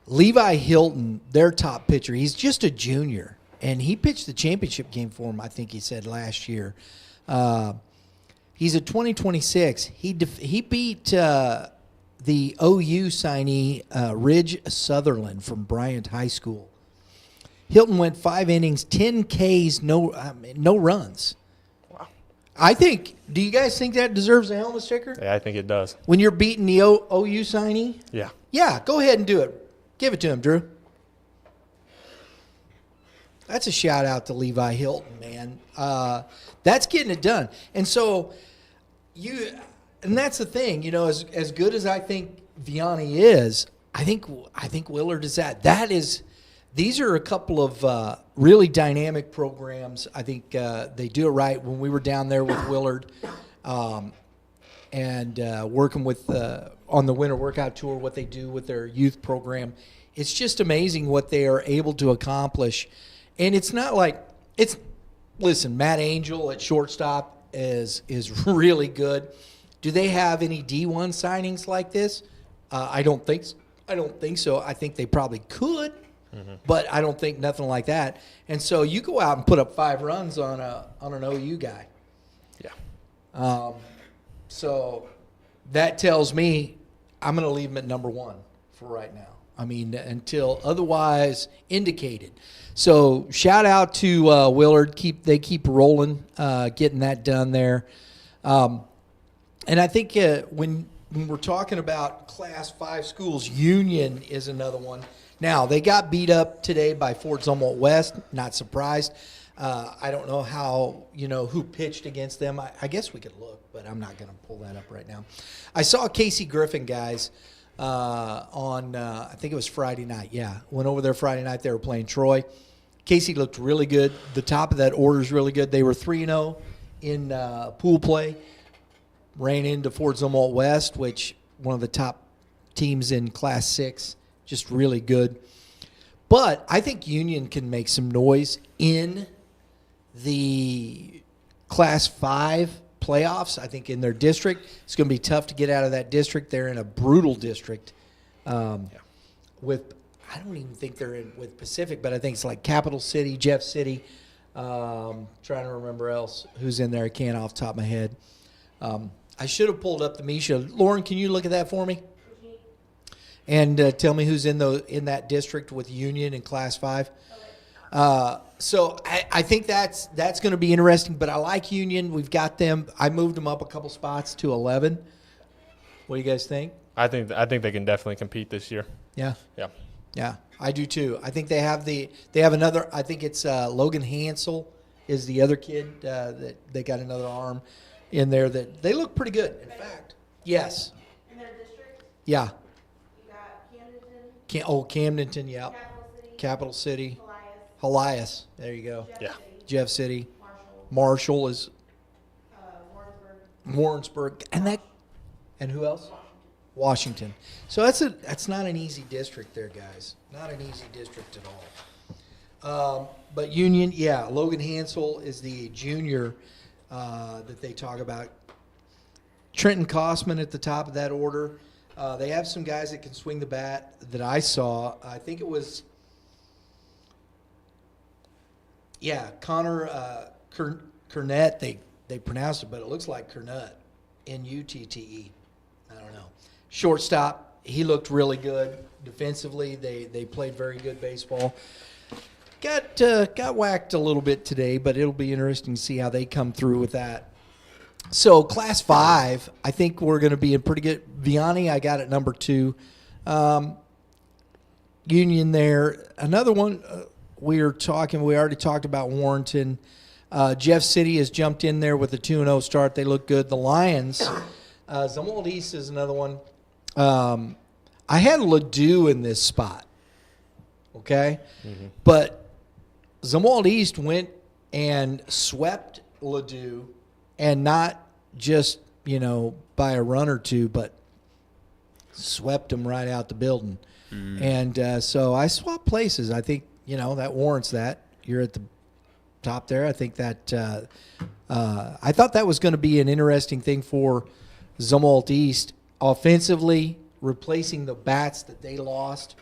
Levi Hilton, their top pitcher, he's just a junior, and he pitched the championship game for him, I think he said, last year. He's a 2026. He beat the OU signee, Ridge Sutherland from Bryant High School. Hilton went 5 innings, 10 Ks, no runs. Wow. Do you guys think that deserves a helmet sticker? Yeah, I think it does. When you're beating the OU signee? Yeah. Yeah, go ahead and do it. Give it to him, Drew. That's a shout out to Levi Hilton, man. That's getting it done. And so and that's the thing, as good as I think Vianney is, I think Willard is that. These are a couple of really dynamic programs. I think they do it right. When we were down there with Willard and working with on the winter workout tour, what they do with their youth program, it's just amazing what they are able to accomplish. And it's not like listen, Matt Angel at shortstop is really good. Do they have any D1 signings like this? I don't think so. I think they probably could, but I don't think nothing like that. And so you go out and put up 5 runs on an OU guy. Yeah. So that tells me I'm going to leave him at number 1 for right now. I mean, until otherwise indicated. So shout out to Willard. They keep rolling, getting that done there. And I think when we're talking about Class 5 schools, Union is another one. Now, they got beat up today by Fort Zumwalt West. Not surprised. I don't know how, who pitched against them. I guess we could look, but I'm not going to pull that up right now. I saw Casey Griffin, guys, on, I think it was Friday night. Yeah, went over there Friday night. They were playing Troy. Casey looked really good. The top of that order is really good. They were 3-0 in pool play. Ran into Fort Zumwalt West, which one of the top teams in Class 6, just really good. But I think Union can make some noise in the Class 5 playoffs. I think in their district, it's going to be tough to get out of that district. They're in a brutal district with, I don't even think they're in with Pacific, but I think it's like Capital City, Jeff City. Trying to remember else who's in there. I can't off the top of my head. I should have pulled up the Misha. Lauren, can you look at that for me? And tell me who's in that district with Union in Class 5. So I think that's going to be interesting. But I like Union. We've got them. I moved them up a couple spots to 11. What do you guys think? I think they can definitely compete this year. Yeah. Yeah. Yeah, I do too. I think they have another. I think it's Logan Hansel is the other kid that they got another arm in there that they look pretty good. In fact, yes. In their district? Yeah. You got Camdenton. Camdenton, yeah. Capital City. Helias. There you go. Jeff City. Marshall is Warrensburg. And who else? Washington. So that's not an easy district there, guys. Not an easy district at all. But Union, yeah, Logan Hansel is the junior that they talk about. Trenton Kosman at the top of that order. They have some guys that can swing the bat that I saw. I think it was, Connor Kernett. They pronounced it, but it looks like Kernett, N-U-T-T-E. I don't know. Shortstop, he looked really good. Defensively, they played very good baseball. Got whacked a little bit today, but it'll be interesting to see how they come through with that. So Class 5, I think we're going to be in pretty good. Vianney, I got at number 2. Union there. Another one we already talked about Warrenton. Jeff City has jumped in there with a 2-0 start. They look good. The Lions, Zumwalt East is another one. I had Ladue in this spot, okay? Mm-hmm. But Zumwalt East went and swept Ladue, and not just, by a run or two, but swept them right out the building. Mm-hmm. And so I swapped places. I think, that warrants that. You're at the top there. I think that I thought that was going to be an interesting thing for Zumwalt East offensively, replacing the bats that they lost.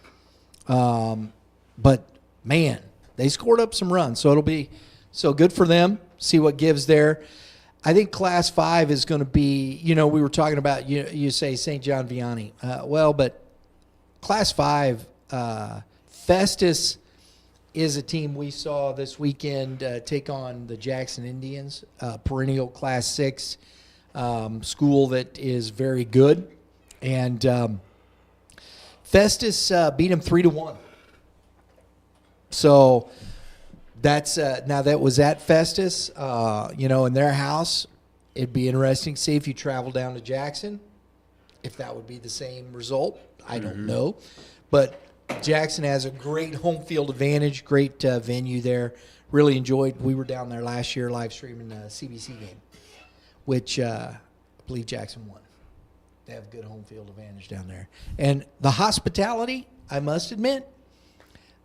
But, man, they scored up some runs. So it'll be good for them. See what gives there. I think Class 5 is going to be, we were talking about, you say St. John Vianney. But Class 5, Festus is a team we saw this weekend take on the Jackson Indians, perennial Class 6 school that is very good. And Festus beat him 3-1. So that's now that was at Festus, in their house, It'd be interesting to see if you travel down to Jackson, if that would be the same result. I don't know. But Jackson has a great home field advantage, great venue there. Really enjoyed. We were down there last year live streaming the CBC game, which I believe Jackson won. They have good home field advantage down there. And the hospitality, I must admit,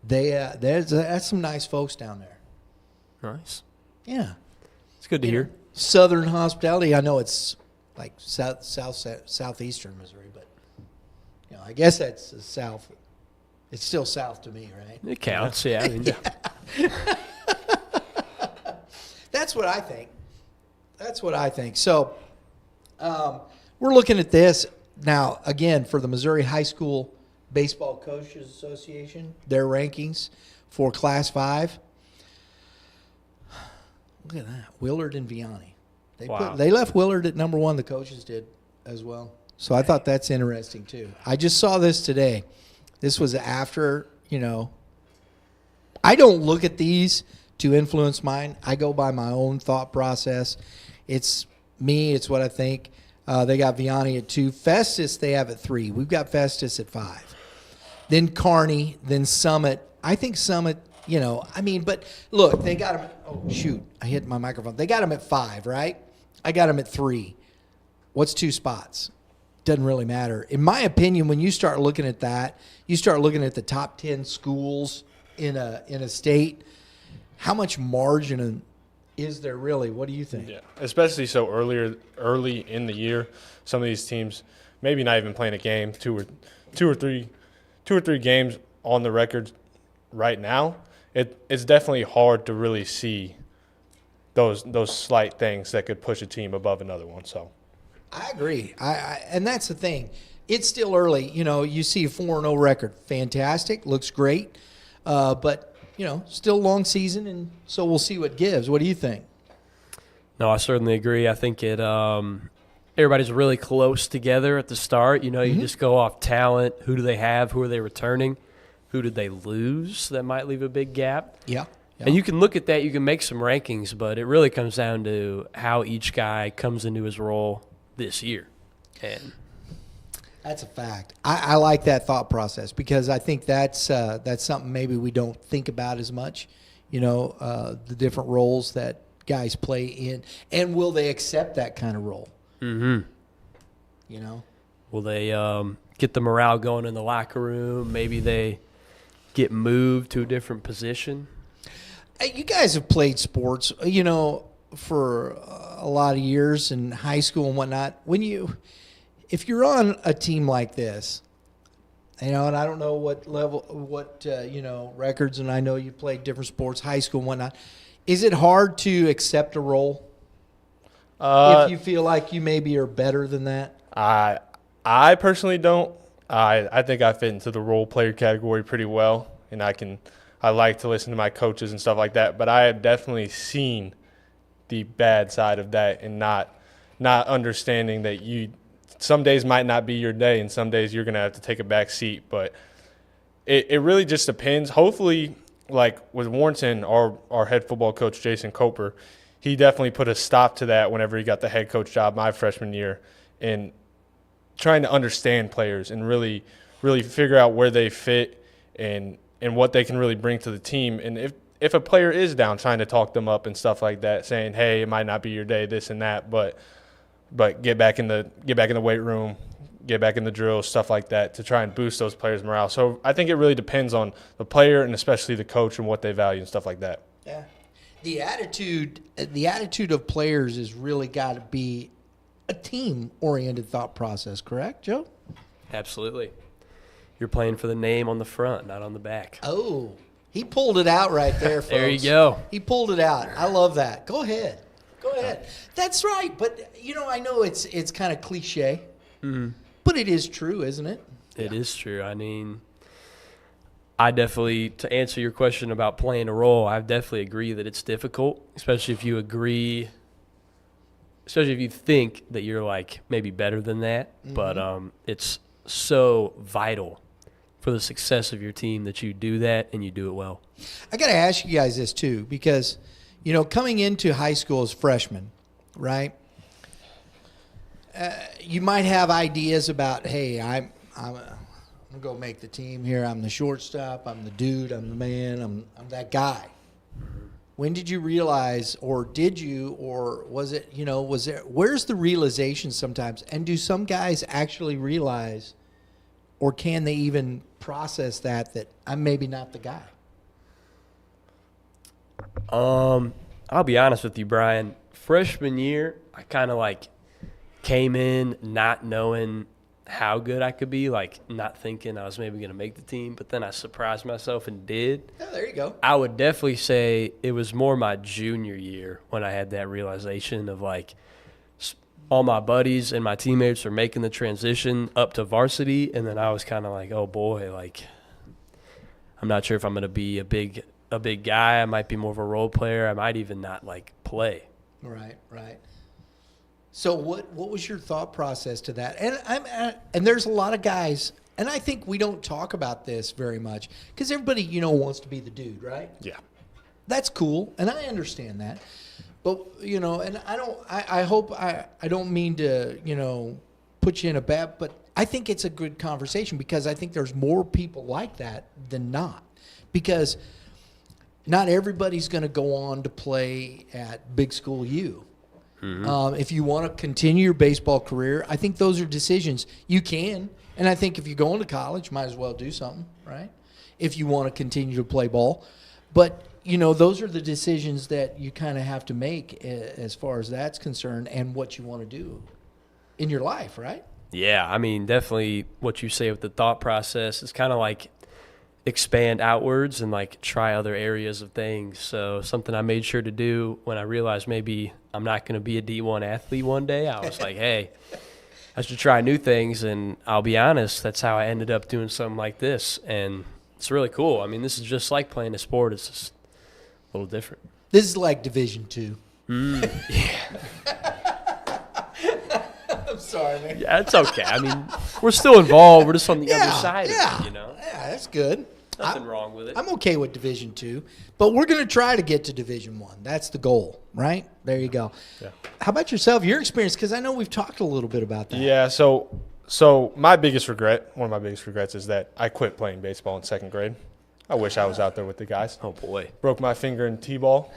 that's some nice folks down there. Nice. Yeah. It's good to hear. Southern hospitality. I know it's like southeastern Missouri, but I guess that's south. It's still south to me, right? It counts, yeah. I mean, That's what I think. So we're looking at this now again for the Missouri High School Baseball Coaches Association, their rankings for Class 5. Look at that, Willard and Vianney. They left Willard at number 1. The coaches did as well. So I thought that's interesting too. I just saw this today. This was after, I don't look at these to influence mine. I go by my own thought process. It's me. It's what I think. They got Vianney at 2. Festus they have at 3. We've got Festus at 5. Then Kearney, then Summit. I think Summit, but look, they got him. Oh, shoot. I hit my microphone. They got him at 5, right? I got him at 3. What's 2 spots? Doesn't really matter. In my opinion, when you start looking at that, you start looking at the top 10 schools in a state, how much margin is there really? What do you think? Yeah, especially so early in the year, some of these teams maybe not even playing a game, two or three games on the record right now. It's definitely hard to really see those slight things that could push a team above another one. So I agree. And that's the thing. It's still early. You see a 4-0 record. Fantastic. Looks great. But still a long season, and so we'll see what gives. What do you think? No, I certainly agree. I think everybody's really close together at the start. You just go off talent. Who do they have? Who are they returning? Who did they lose? That might leave a big gap. Yeah. And you can look at that. You can make some rankings, but it really comes down to how each guy comes into his role this year. And that's a fact. I like that thought process because I think that's something maybe we don't think about as much, the different roles that guys play in. And will they accept that kind of role? Mm-hmm. Will they get the morale going in the locker room? Maybe they get moved to a different position? You guys have played sports, for a lot of years in high school and whatnot. If you're on a team like this, and I don't know what level, records, and I know you played different sports, high school and whatnot. Is it hard to accept a role if you feel like you maybe are better than that? I personally don't. I think I fit into the role player category pretty well, and I like to listen to my coaches and stuff like that. But I have definitely seen the bad side of that and not understanding that some days might not be your day and some days you're going to have to take a back seat. But it really just depends. Hopefully, like with Warrenton, our head football coach, Jason Coper, he definitely put a stop to that whenever he got the head coach job my freshman year, and trying to understand players and really, really figure out where they fit and what they can really bring to the team. And if a player is down, trying to talk them up and stuff like that, saying, hey, it might not be your day, this and that, but get back in the weight room, get back in the drills, stuff like that, to try and boost those players' morale. So I think it really depends on the player and especially the coach and what they value and stuff like that. Yeah. The attitude of players has really got to be a team-oriented thought process, correct, Joe? Absolutely. You're playing for the name on the front, not on the back. Oh, he pulled it out right there, folks. There you go. He pulled it out. I love that. Go ahead. That's right. But, I know it's kind of cliche, but it is true, isn't it? It is true. I mean, I definitely, to answer your question about playing a role, I definitely agree that it's difficult, especially if you think that you're like maybe better than that. Mm-hmm. But it's so vital for the success of your team that you do that and you do it well. I got to ask you guys this too, because, coming into high school as freshmen, right? you might have ideas about, hey, I'm gonna go make the team here. I'm the shortstop. I'm the dude. I'm the man. I'm that guy. When did you realize, or did you, or was it, was there? Where's the realization sometimes? And do some guys actually realize, or can they even process that I'm maybe not the guy? I'll be honest with you, Brian. Freshman year, I kind of came in not knowing how good I could be, not thinking I was maybe going to make the team, but then I surprised myself and did. Oh, there you go. I would definitely say it was more my junior year when I had that realization of all my buddies and my teammates are making the transition up to varsity, and then I was kind of oh boy, I'm not sure if I'm going to be a big guy. I might be more of a role player. I might even not play. Right. So what was your thought process to that? And there's a lot of guys, and I think we don't talk about this very much because everybody wants to be the dude, right? Yeah. That's cool, and I understand that. But and I hope I don't mean to put you in a bad, but I think it's a good conversation because I think there's more people like that than not, because not everybody's going to go on to play at big school U. Mm-hmm. If you want to continue your baseball career, I think those are decisions you can. And I think if you're going to college, might as well do something, right? If you want to continue to play ball. But, those are the decisions that you kind of have to make as far as that's concerned and what you want to do in your life, right? Yeah, I mean, definitely what you say with the thought process is kind of expand outwards and try other areas of things. So something I made sure to do when I realized maybe I'm not going to be a D1 athlete one day, I was hey, I should try new things. And I'll be honest, that's how I ended up doing something like this. And it's really cool. I mean, this is just like playing a sport. It's just a little different. This is like Division II. Yeah. I'm sorry, man. Yeah, it's okay. I mean, we're still involved. We're just on the other side of it, Yeah, that's good. Nothing wrong with it. I'm okay with Division II, but we're going to try to get to Division I. That's the goal, right? There you go. Yeah. How about yourself, your experience? Because I know we've talked a little bit about that. Yeah, so my biggest regret, one of my biggest regrets is that I quit playing baseball in second grade. I wish I was out there with the guys. Oh, boy. Broke my finger in T-ball.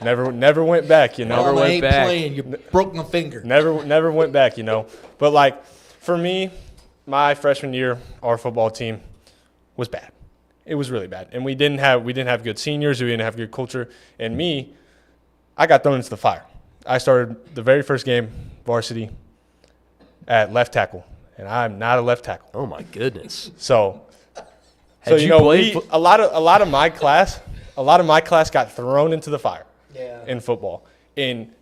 Never went back, Never went back. Playing. You broke my finger. Never went back, But, for me, my freshman year, our football team was bad. It was really bad. And we didn't have good seniors. We didn't have good culture. And me, I got thrown into the fire. I started the very first game, varsity, at left tackle. And I'm not a left tackle. Oh, my goodness. So a lot of my class got thrown into the fire in football. And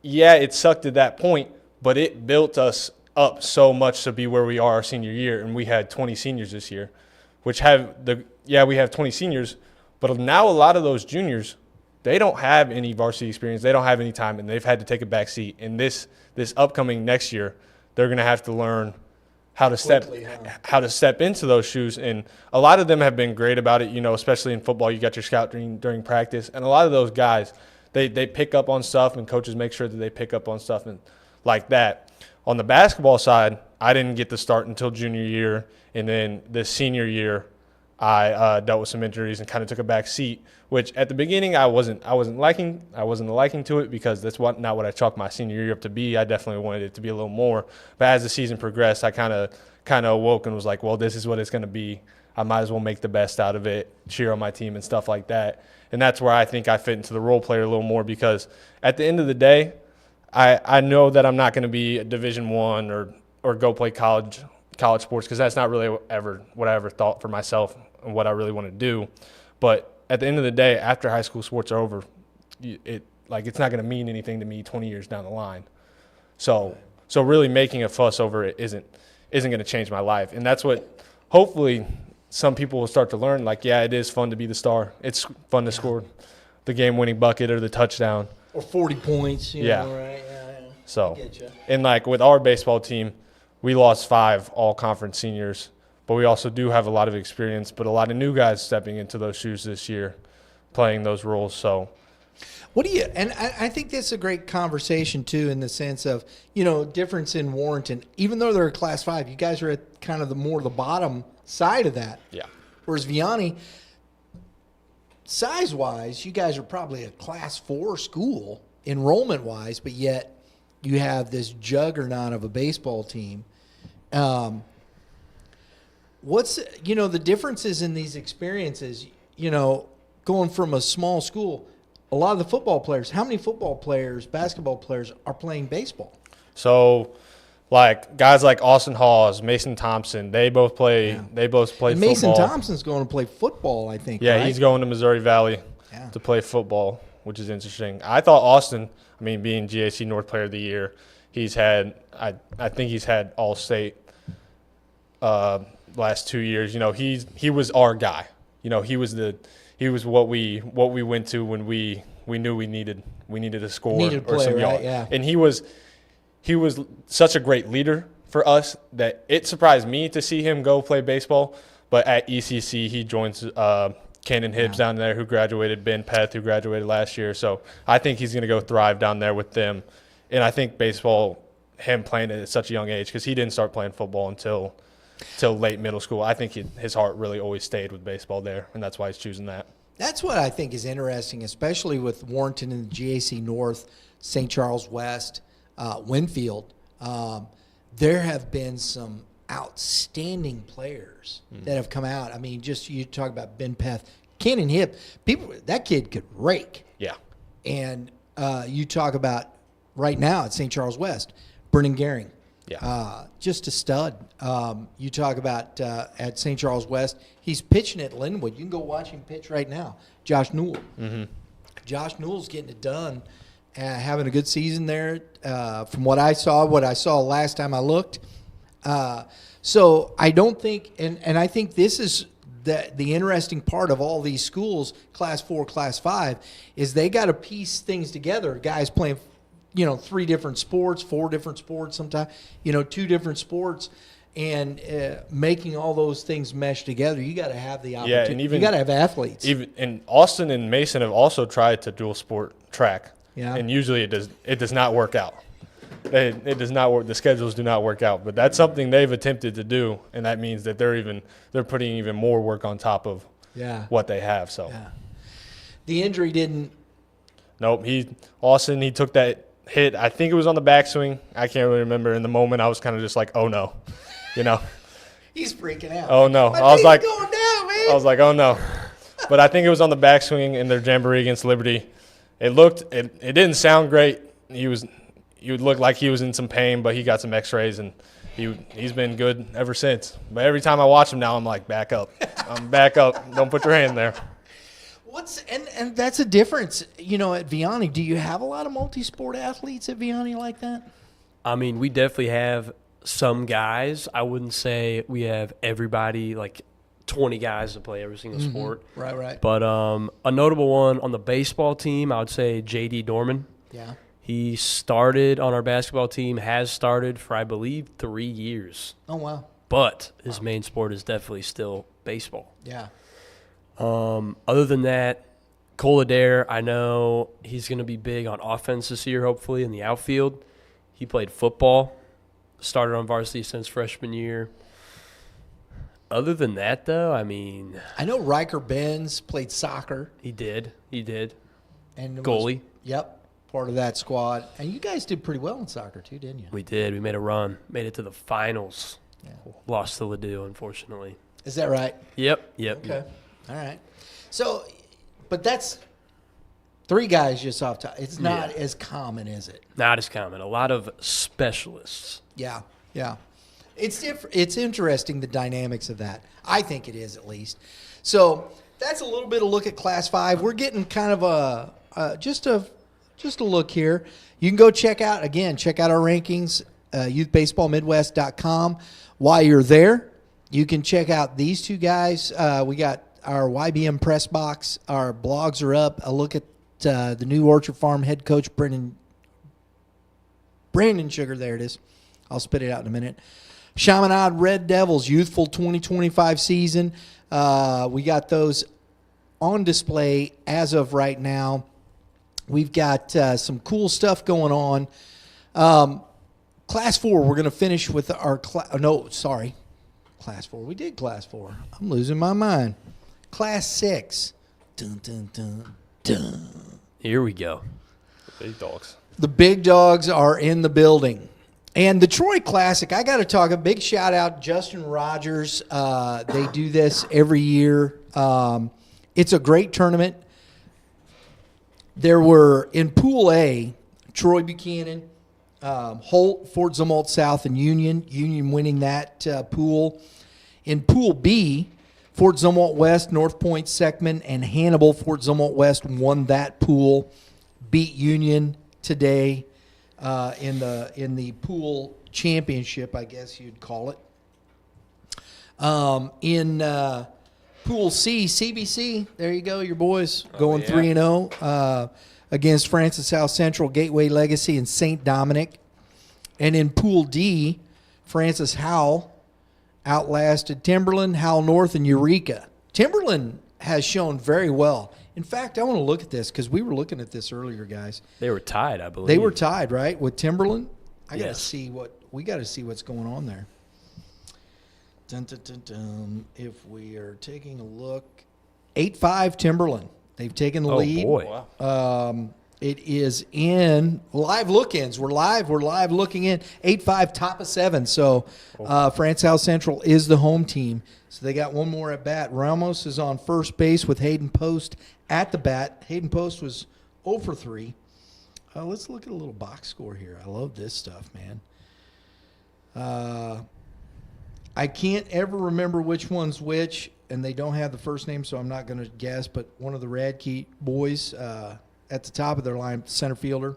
yeah, it sucked at that point, but it built us up so much to be where we are our senior year. And we had 20 seniors this year, we have 20 seniors, but now a lot of those juniors, they don't have any varsity experience. They don't have any time, and they've had to take a back seat. And this upcoming next year, they're going to have to learn how to step into those shoes. And a lot of them have been great about it, especially in football. You got your scout during practice. And a lot of those guys, they pick up on stuff, and coaches make sure that they pick up on stuff and like that. On the basketball side, I didn't get to start until junior year. And then this senior year, I dealt with some injuries and kind of took a back seat, which at the beginning I wasn't liking to it because that's not what I chalked my senior year up to be. I definitely wanted it to be a little more. But as the season progressed, I kind of awoke and was like, well, this is what it's going to be. I might as well make the best out of it, cheer on my team and stuff like that. And that's where I think I fit into the role player a little more because at the end of the day, I know that I'm not going to be a Division I or go play college sports because that's not really what I ever thought for myself and what I really want to do. But at the end of the day, after high school sports are over, it's not going to mean anything to me 20 years down the line. So really making a fuss over it isn't going to change my life. And that's what hopefully some people will start to learn. It is fun to be the star. It's fun to score the game-winning bucket or the touchdown. Or 40 points, right? Yeah. So, and with our baseball team, we lost 5 all-conference seniors, but we also do have a lot of experience, but a lot of new guys stepping into those shoes this year, playing those roles. So What do you, and I think that's a great conversation too, in the sense of, difference in Warrenton. Even though they're a Class 5, you guys are at kind of the bottom side of that. Yeah. Whereas Vianney, size-wise, you guys are probably a Class 4 school enrollment-wise, but yet you have this juggernaut of a baseball team. What's, the differences in these experiences, going from a small school, a lot of the football players, how many football players, basketball players are playing baseball? So, like guys like Austin Hawes, Mason Thompson, they both play. Yeah. They both play And football. Mason Thompson's going to play football, I think. Yeah, right? he's going to Missouri Valley Yeah. to play football, which is interesting. I thought Austin, being G.A.C. North Player of the Year, he's had. I think he's had All State last 2 years. He was our guy. He was what we went to when we knew we needed a score Needed a or some play, yard. right? Yeah. And he was such a great leader for us that it surprised me to see him go play baseball. But at ECC, he joins Cannon Hibbs down there, who graduated, Ben Peth, who graduated last year. So I think he's going to go thrive down there with them. And I think baseball, him playing it at such a young age, because he didn't start playing football until late middle school. I think his heart really always stayed with baseball there, and that's why he's choosing that. That's what I think is interesting, especially with Warrenton and the G.A.C. North, St. Charles West, Winfield. There have been some outstanding players that have come out. Just you talk about Ben Peth, Cannon Hip. That kid could rake. Yeah. And you talk about right now at St. Charles West, Brennan Gehring. Yeah. Just a stud. You talk about at St. Charles West, he's pitching at Linwood. You can go watch him pitch right now. Josh Newell. Mm-hmm. Josh Newell's getting it done, having a good season there. From what I saw last time I looked. So I don't think, and I think this is the interesting part of all these schools, Class 4, Class 5, is they got to piece things together. Guys playing 3 different sports, 4 different sports sometimes, 2 different sports, and making all those things mesh together. You got to have the opportunity. Yeah, and even you got to have athletes. And Austin and Mason have also tried to dual sport track. Yeah. And usually it does not work out. It does not work. The schedules do not work out. But that's something they've attempted to do, and that means that they're putting even more work on top of what they have. So the injury didn't. Nope. Austin took that hit. I think it was on the backswing. I can't really remember. In the moment, I was kind of just like, oh no, He's freaking out. Oh no. My I was knee's like, going down, man. I was like, oh no. But I think it was on the backswing in their jamboree against Liberty. It didn't sound great. He would look like he was in some pain, but he got some X-rays and he's been good ever since. But every time I watch him now, I'm like, back up. Back up. Don't put your hand there. And that's a difference, at Vianney. Do you have a lot of multi-sport athletes at Vianney like that? We definitely have some guys. I wouldn't say we have everybody, like 20 guys to play every single sport. Right. But a notable one on the baseball team, I would say J.D. Dorman. Yeah. He started on our basketball team, has started for, I believe, 3 years. Oh, wow. But his main sport is definitely still baseball. Yeah. Other than that, Cole Adair, I know he's going to be big on offense this year, hopefully, in the outfield. He played football, started on varsity since freshman year. Other than that, though, I know Riker Benz played soccer. He did. And Goalie. Yep, part of that squad. And you guys did pretty well in soccer, too, didn't you? We did. We made a run. Made it to the finals. Yeah. Lost to Ladue, unfortunately. Is that right? Yep. Okay. All right. So, but that's 3 guys just off top. It's not as common, is it? Not as common. A lot of specialists. Yeah. It's different. It's interesting, the dynamics of that. I think it is, at least. So that's a little bit of look at Class 5. We're getting kind of just a look here. You can go check out our rankings, youthbaseballmidwest.com. While you're there, you can check out these 2 guys. We got our YBM Pressbox. Our blogs are up. A look at the new Orchard Farm head coach, Brandon Sugar. There it is. I'll spit it out in a minute. Chaminade Red Devils, youthful 2025 season. We got those on display as of right now. We've got some cool stuff going on. Class 4, we're going to finish with our Class 4. We did Class 4. I'm losing my mind. Class 6. Dun, dun, dun, dun. Here we go. Big dogs. The big dogs are in the building. And the Troy Classic, I got to talk a big shout out, Justin Rogers. They do this every year. It's a great tournament. There were, in Pool A, Troy Buchanan, Holt, Fort Zumwalt South, and Union. Union winning that pool. In Pool B, Fort Zumwalt West, North Point, Seckman, and Hannibal. Fort Zumwalt West won that pool. Beat Union today in the pool championship, I guess you'd call it. In Pool C, CBC, there you go, your boys going 3-0 against Francis South Central, Gateway Legacy, and St. Dominic. And in Pool D, Francis Howell outlasted Timberland, Howell North, and Eureka. Timberland has shown very well. In fact, I want to look at this because we were looking at this earlier, guys. They were tied, I believe. They were tied, right, with Timberland. I got to Yes. see what's going on there. Dun, dun, dun, dun. If we are taking a look, 8-5 Timberland. They've taken the Oh, lead. boy. It is in live look-ins. We're live looking in. 8-5, top of 7. So France South Central is the home team. So they got one more at bat. Ramos is on first base with Hayden Post at the bat. Hayden Post was 0 for 3. Let's look at a little box score here. I love this stuff, man. I can't ever remember which one's which, and they don't have the first name, so I'm not going to guess, but one of the Radke boys at the top of their line, center fielder.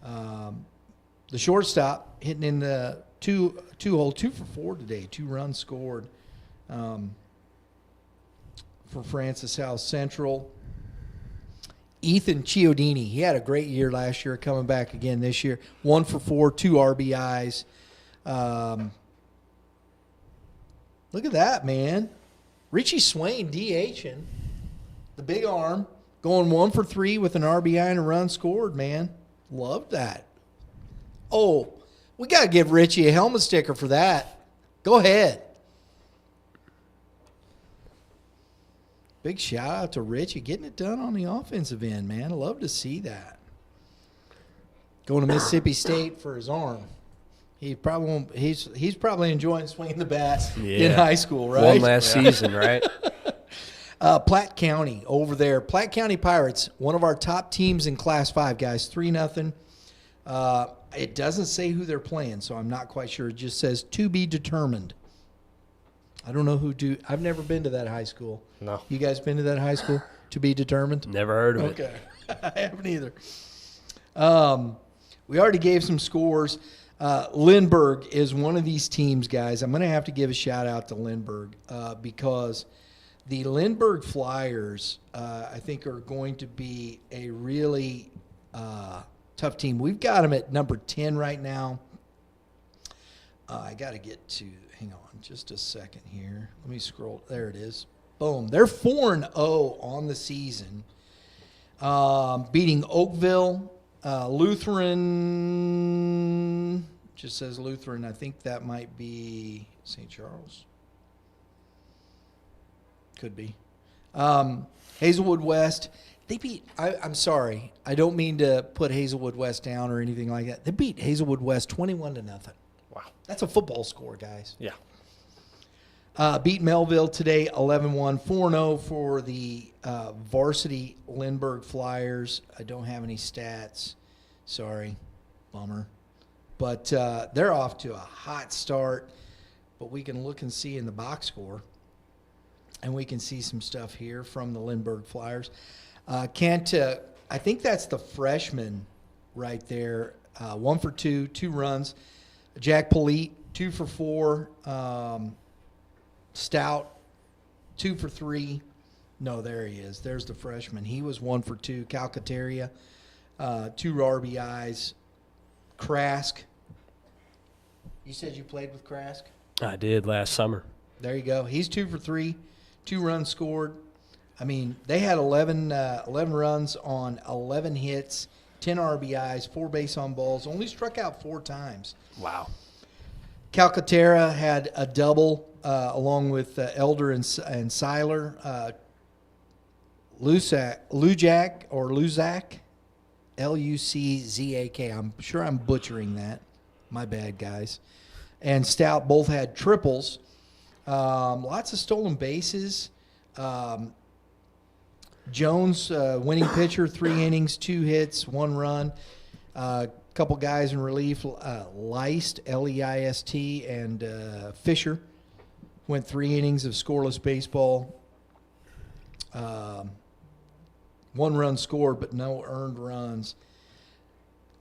The shortstop hitting in the two-hole, 2 for 4 today, 2 runs scored for Francis South Central. Ethan Chiodini, he had a great year last year, coming back again this year. 1 for 4, 2 RBIs. Look at that, man. Richie Swain DHing. The big arm. Going 1 for 3 with an RBI and a run scored, man. Love that. Oh, we got to give Richie a helmet sticker for that. Go ahead. Big shout out to Richie getting it done on the offensive end, man. I love to see that. Going to Mississippi State for his arm. He probably won't, he's probably enjoying swinging the bat in high school, right? One last season, right? Platte County over there. Platte County Pirates, one of our top teams in Class 5, guys. 3-0. It doesn't say who they're playing, so I'm not quite sure. It just says to be determined. I don't know I've never been to that high school. No. You guys been to that high school? To be determined? Never heard of it. Okay. I haven't either. We already gave some scores. Lindbergh is one of these teams, guys. I'm going to have to give a shout-out to Lindbergh because the Lindbergh Flyers, I think, are going to be a really tough team. We've got them at number 10 right now. I got to get to – hang on just a second here. Let me scroll. There it is. Boom. They're 4-0 on the season, beating Oakville, Lutheran, just says Lutheran. I think that might be St. Charles. Could be. Hazelwood West. They beat, I'm sorry, I don't mean to put Hazelwood West down or anything like that. They beat Hazelwood West 21-0. Wow. That's a football score, guys. Yeah. Beat Melville today 11-1, 4-0 for the varsity Lindbergh Flyers. I don't have any stats. Sorry. Bummer. But they're off to a hot start. But we can look and see in the box score. And we can see some stuff here from the Lindbergh Flyers. I think that's the freshman right there. 1 for 2, 2 runs. Jack Polite, 2 for 4. Stout, 2 for 3. No, there he is. There's the freshman. He was 1 for 2. Calcaterra, 2 RBIs. Krask. You said you played with Krask? I did last summer. There you go. He's 2 for 3. 2 runs scored. I mean, they had 11 runs on 11 hits, 10 RBIs, 4 base on balls, only struck out 4 times. Wow. Calcaterra had a double along with Elder and Seiler. Luzak, Luczak, I'm sure I'm butchering that. My bad, guys. And Stout both had triples. Lots of stolen bases. Jones, winning pitcher, 3 innings, 2 hits, 1 run. Couple guys in relief, Leist, Leist, and Fisher went 3 innings of scoreless baseball. 1 run scored, but no earned runs.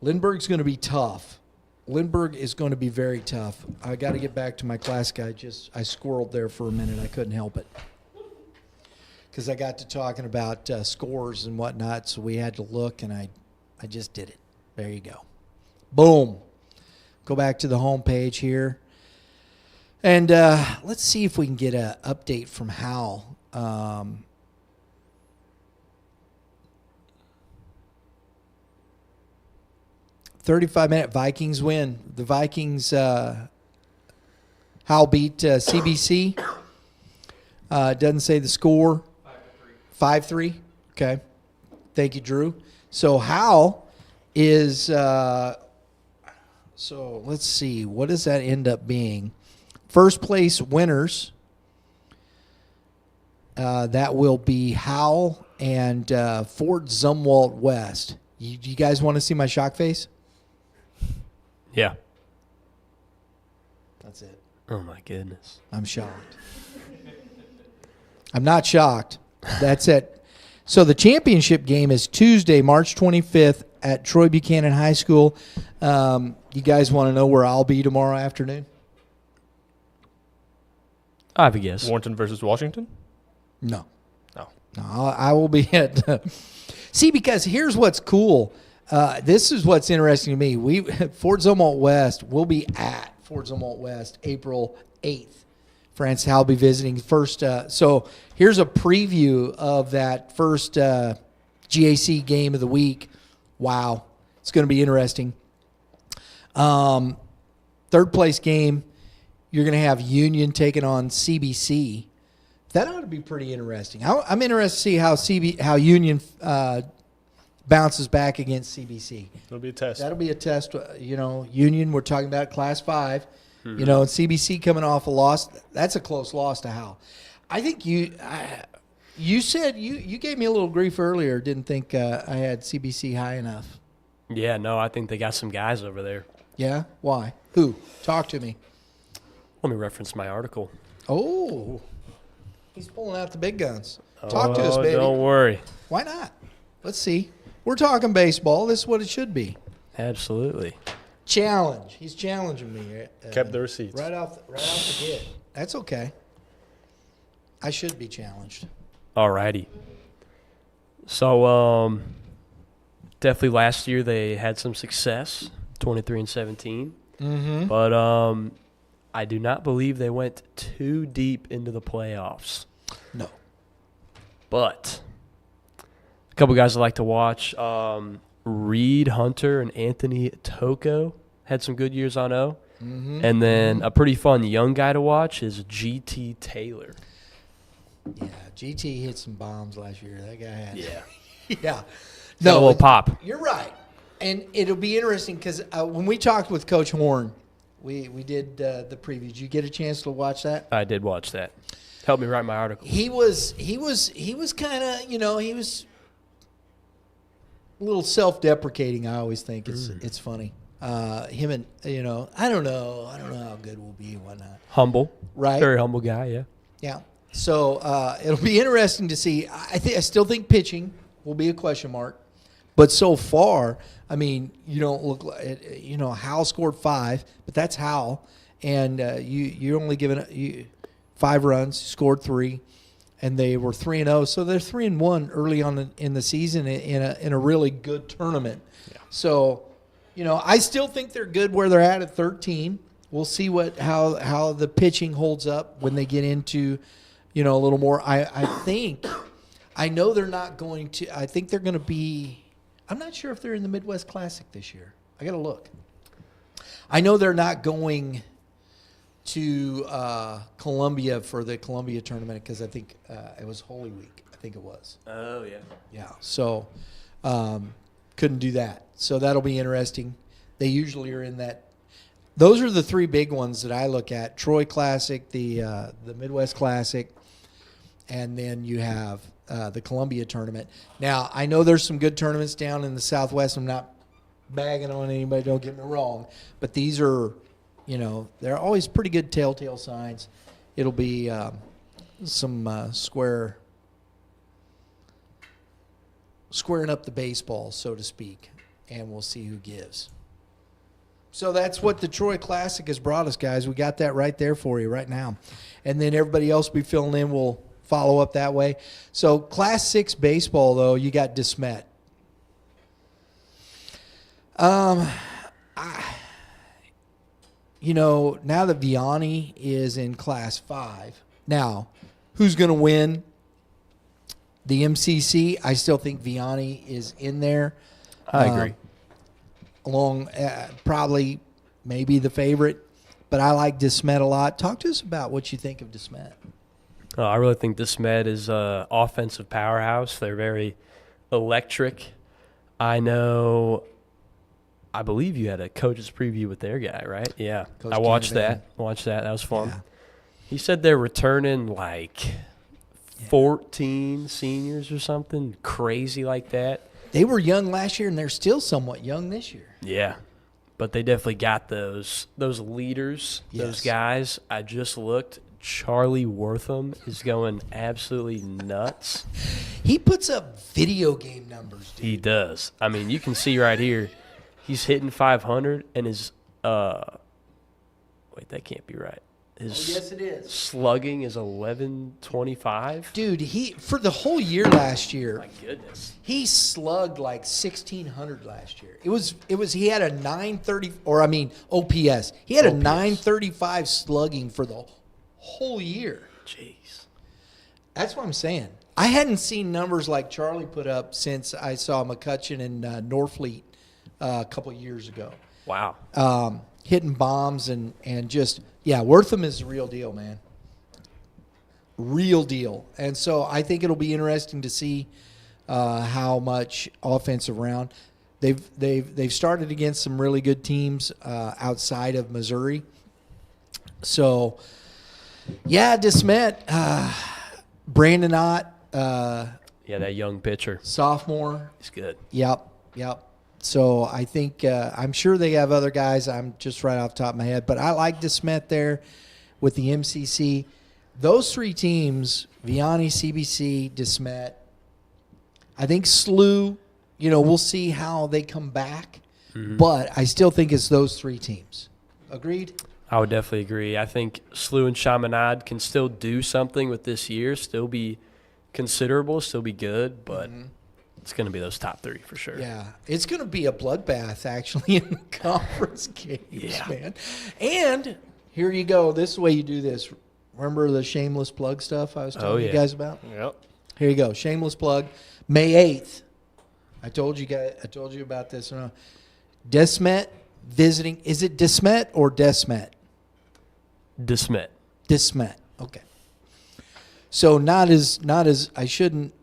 Lindbergh's going to be tough. Lindbergh is going to be very tough. I got to get back to my classic. I squirreled there for a minute. I couldn't help it because I got to talking about scores and whatnot, so we had to look, and I just did it. There you go. Boom. Go back to the home page here. And let's see if we can get an update from Hal. 35-minute Vikings win. The Vikings, Hal beat CBC. Doesn't say the score. 5-3. Okay. Thank you, Drew. So Hal is, so let's see. What does that end up being? First place winners. That will be Hal and Fort Zumwalt West. You guys want to see my shock face? Yeah. That's it. Oh, my goodness. I'm shocked. I'm not shocked. That's it. So the championship game is Tuesday, March 25th at Troy Buchanan High School. You guys want to know where I'll be tomorrow afternoon? I have a guess. Warrenton versus Washington? No. No. No, I will be at see, because here's what's cool. This is what's interesting to me. Fort Zumwalt West, we'll be at Fort Zumwalt West April 8th. France Hal will be visiting first. So here's a preview of that first G.A.C. game of the week. Wow. It's going to be interesting. Third place game, you're going to have Union taking on CBC. That ought to be pretty interesting. I'm interested to see how Union bounces back against CBC. It'll be a test. That'll be a test. Union, we're talking about Class 5. Mm-hmm. And CBC coming off a loss. That's a close loss to Hal. I think you said you gave me a little grief earlier. Didn't think I had CBC high enough. Yeah, no, I think they got some guys over there. Yeah? Why? Who? Talk to me. Let me reference my article. Oh. He's pulling out the big guns. Talk to us, baby. Don't worry. Why not? Let's see. We're talking baseball. This is what it should be. Absolutely. Challenge. He's challenging me. Kept the receipts. Right off the get. That's okay. I should be challenged. All righty. So, definitely last year they had some success, 23-17. Mm-hmm. But I do not believe they went too deep into the playoffs. No. But a couple guys I like to watch. Reed Hunter and Anthony Toko had some good years on O. Mm-hmm. And then a pretty fun young guy to watch is G.T. Taylor. Yeah, GT hit some bombs last year. That guy had. Yeah. Yeah. No, a little pop. You're right. And it'll be interesting because when we talked with Coach Horn, we did the preview. Did you get a chance to watch that? I did watch that. Helped me write my article. He was kind of, he was a little self-deprecating. I always think it's funny. Him and I don't know how good we'll be and whatnot. Humble, right? Very humble guy. Yeah. Yeah. So it'll be interesting to see. I still think pitching will be a question mark, but so far, I mean, you don't look like Hal scored 5, but that's Hal, and you're only giving 5 runs, scored 3. And they were 3-0, so they're 3-1 early on in the season in a really good tournament. Yeah. So, I still think they're good where they're at 13. We'll see how the pitching holds up when they get into, a little more. I I know they're not going to. I think they're going to be. I'm not sure if they're in the Midwest Classic this year. I got to look. I know they're not going to Columbia for the Columbia tournament because I think it was Holy Week. I think it was. Oh, yeah. Yeah. So couldn't do that. So that'll be interesting. They usually are in that. Those are the three big ones that I look at: Troy Classic, the Midwest Classic, and then you have the Columbia tournament. Now, I know there's some good tournaments down in the Southwest. I'm not bagging on anybody, don't get me wrong. But these are, they're always pretty good telltale signs. It'll be some squaring up the baseball, so to speak, and we'll see who gives. So that's what the Troy Classic has brought us, guys. We got that right there for you right now. And then everybody else be filling in will follow up that way. So Class 6 baseball, though, you got DeSmet. Now that Vianney is in Class 5, now, who's going to win the M.C.C.? I still think Vianney is in there. I agree. Along probably maybe the favorite, but I like DeSmet a lot. Talk to us about what you think of DeSmet. I really think DeSmet is an offensive powerhouse. They're very electric. I believe you had a coach's preview with their guy, right? Yeah. Coach I watched Canavan. that. That was fun. Yeah. He said they're returning 14 seniors or something crazy like that. They were young last year, and they're still somewhat young this year. Yeah. But they definitely got those leaders, those Yes. guys. I just looked. Charlie Wortham is going absolutely nuts. He puts up video game numbers, dude. He does. I mean, you can see right here, he's hitting 500 and his wait, that can't be right. His yes, it is. slugging is 1125. Dude, he for the whole year last year, My goodness. he slugged like 1,600 last year. It was he had a 930 OPS. He had a OPS. 935 slugging for the whole year. Jeez. That's what I'm saying. I hadn't seen numbers like Charlie put up since I saw McCutcheon and Norfleet a couple years ago. Wow. Hitting bombs and just, Wortham is the real deal, man. Real deal. And so I think it'll be interesting to see how much offensive round. They've started against some really good teams outside of Missouri. So, DeSmet, Brandon Ott, That young pitcher. sophomore. He's good. Yep. So I think I'm sure they have other guys. I'm just right off the top of my head, but I like DeSmet there with the M.C.C. Those three teams: Vianney, CBC, DeSmet. I think SLU. We'll see how they come back, but I still think it's those three teams. Agreed? I would definitely agree. I think SLU and Chaminade can still do something with this year, still be considerable, still be good, but it's going to be those top three for sure. Yeah, it's going to be a bloodbath actually in the conference games, man. And here you go. This is the way you do this. Remember the shameless plug stuff I was telling you guys about? Yep. Here you go. Shameless plug. May 8th. I told you about this. DeSmet visiting. Is it DeSmet or DeSmet? DeSmet. DeSmet. Okay. So not as I shouldn't,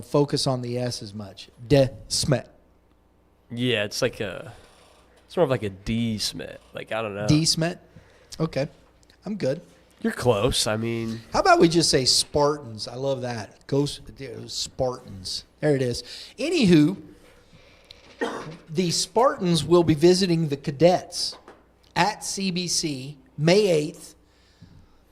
focus on the S as much. DeSmet. Yeah, it's more of like a D-Smet. I don't know. DeSmet. Okay. I'm good. You're close. I mean, How about we just say Spartans? I love that. Go Spartans. There it is. Anywho, the Spartans will be visiting the Cadets at CBC May 8th.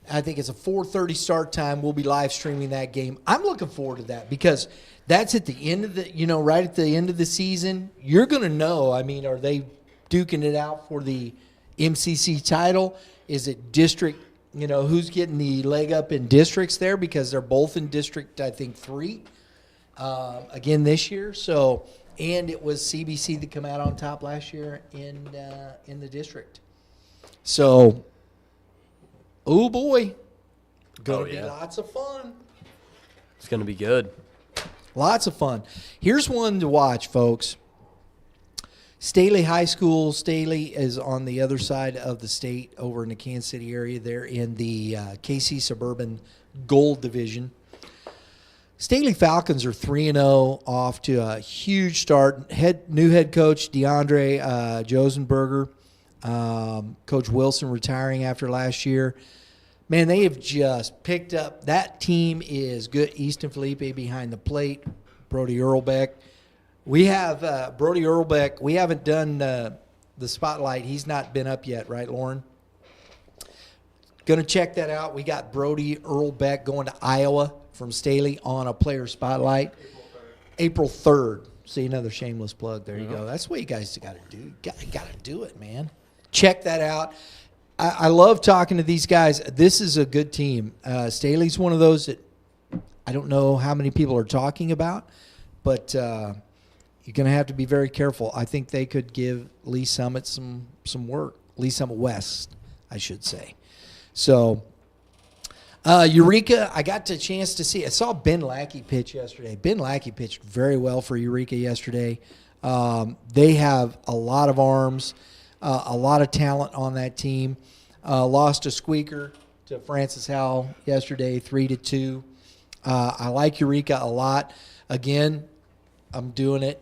I think it's a 4:30 start time. We'll be live streaming that game. I'm looking forward to that because that's at the end of the, right at the end of the season. You're going to know, are they duking it out for the M.C.C. title? Is it district, who's getting the leg up in districts there because they're both in District, I think, 3 again this year. So, and it was CBC that come out on top last year in the district. So, oh, boy. Going to be lots of fun. It's going to be good. Lots of fun. Here's one to watch, folks. Staley High School. Staley is on the other side of the state over in the Kansas City area. They're in the G.A.C Suburban Gold Division. Staley Falcons are 3-0 off to a huge start. New head coach DeAndre Josenberger. Coach Wilson retiring after last year. Man, they have just picked up. That team is good. Easton Felipe behind the plate. Brody Earlbeck. We have Brody Earlbeck. We haven't done the spotlight. He's not been up yet, right, Lauren? Going to check that out. We got Brody Earlbeck going to Iowa from Staley on a player spotlight. April 3rd. See, another shameless plug. There you go. That's what you guys got to do. You got to do it, man. Check that out. I love talking to these guys. This is a good team. Staley's one of those that I don't know how many people are talking about, but you're going to have to be very careful. I think they could give Lee Summit some work. Lee Summit West, I should say. So, Eureka, I got the chance to see. I saw Ben Lackey pitch yesterday. Ben Lackey pitched very well for Eureka yesterday. They have a lot of arms. A lot of talent on that team. Lost a squeaker to Francis Howell yesterday, 3-2. I like Eureka a lot. Again, I'm doing it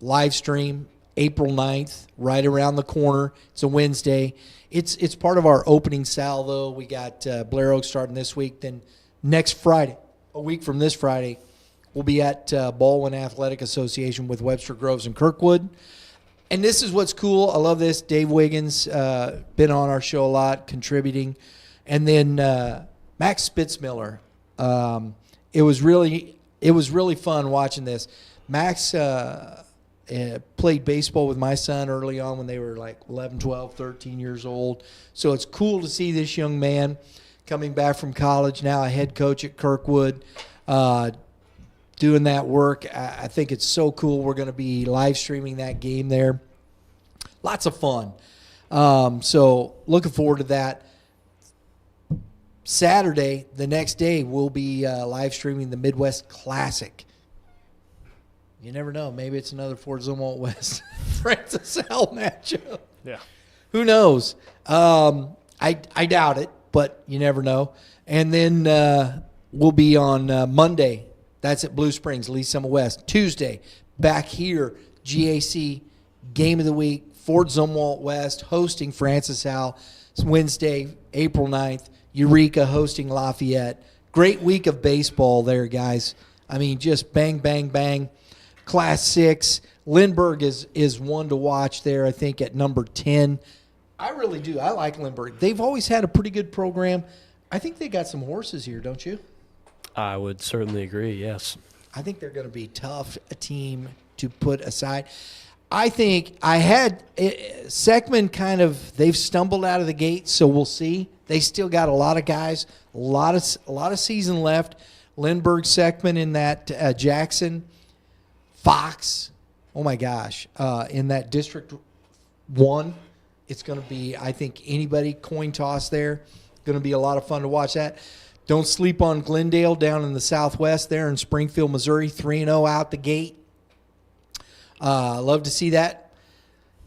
live stream April 9th, right around the corner. It's a Wednesday. It's part of our opening salvo. We got Blair Oaks starting this week. Then next Friday, a week from this Friday, we'll be at Baldwin Athletic Association with Webster Groves and Kirkwood. And this is what's cool. I love this. Dave Wiggins, been on our show a lot, contributing. And then Max Spitzmiller. It was really fun watching this. Max played baseball with my son early on when they were like 11, 12, 13 years old. So it's cool to see this young man coming back from college, now a head coach at Kirkwood, doing that work. I think it's so cool. We're going to be live streaming that game there. Lots of fun. So looking forward to that. Saturday, the next day, we'll be live streaming the Midwest Classic. You never know. Maybe it's another Fort Zumwalt West Francis Howell matchup. Yeah. Who knows? I doubt it, but you never know. And then we'll be on Monday. That's at Blue Springs, Lee Summit West. Tuesday, back here, G.A.C. Game of the Week, Fort Zumwalt West hosting Francis Howell. It's Wednesday, April 9th, Eureka hosting Lafayette. Great week of baseball there, guys. I mean, just bang, bang, bang. Class 6. Lindbergh is one to watch there, I think, at number 10. I really do. I like Lindbergh. They've always had a pretty good program. I think they got some horses here, don't you? I would certainly agree, yes. I think they're going to be tough a team to put aside. I think I had Seckman kind of, they've stumbled out of the gate, so we'll see. They still got a lot of guys, a lot of season left. Lindbergh, Seckman in that Jackson, Fox, oh my gosh, in that District 1. It's going to be, I think, anybody coin toss there. Going to be a lot of fun to watch that. Don't sleep on Glendale down in the southwest there in Springfield, Missouri, 3-0 out the gate. Love to see that.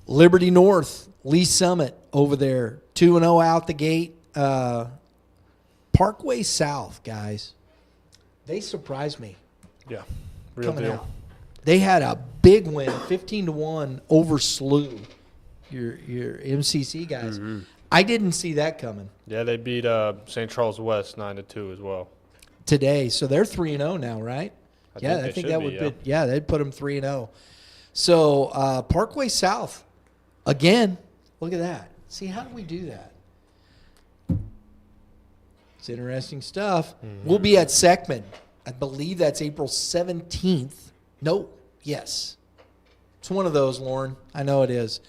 Liberty North, Lee Summit over there, 2-0 out the gate. Parkway South, guys, they surprised me. Yeah, real coming deal. out. They had a big win, 15-1 over SLU, your M.C.C. guys. Mm-hmm. I didn't see that coming. Yeah, they beat St. Charles West 9-2 as well Today, so they're 3-0 now, right? I think that would be. Yeah, they'd put them 3-0. So Parkway South, again, look at that. See, how do we do that? It's interesting stuff. Mm-hmm. We'll be at Seckman. I believe that's April 17th. No, yes. It's one of those, Lauren. I know it is.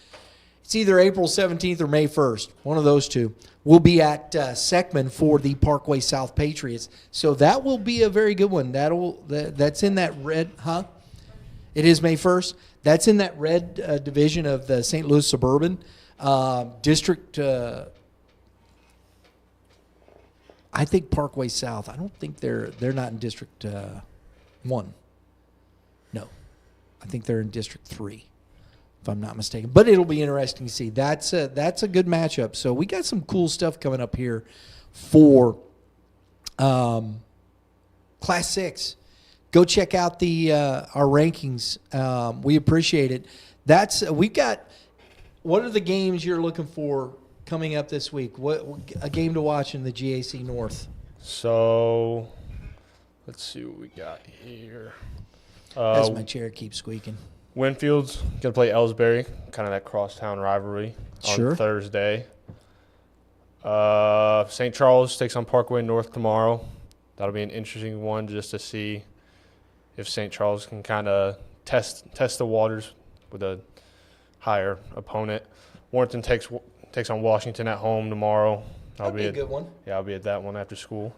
It's either April 17th or May 1st, one of those two. We'll be at Seckman for the Parkway South Patriots. So that will be a very good one. That's in that red, huh? It is May 1st. That's in that red division of the St. Louis Suburban District. I think Parkway South. I don't think they're not in District 1. No, I think they're in District 3, if I'm not mistaken. But it'll be interesting to see. That's a good matchup. So we got some cool stuff coming up here for Class 6. Go check out the our rankings. We appreciate it. We've got. What are the games you're looking for coming up this week? What a game to watch in the G.A.C. North? So, let's see what we got here. As my chair keeps squeaking. Winfield's going to play Ellsbury, kind of that crosstown rivalry on Thursday. St. Charles takes on Parkway North tomorrow. That'll be an interesting one just to see if St. Charles can kind of test the waters with a higher opponent. Warrenton takes on Washington at home tomorrow. That'll be a good one. Yeah, I'll be at that one after school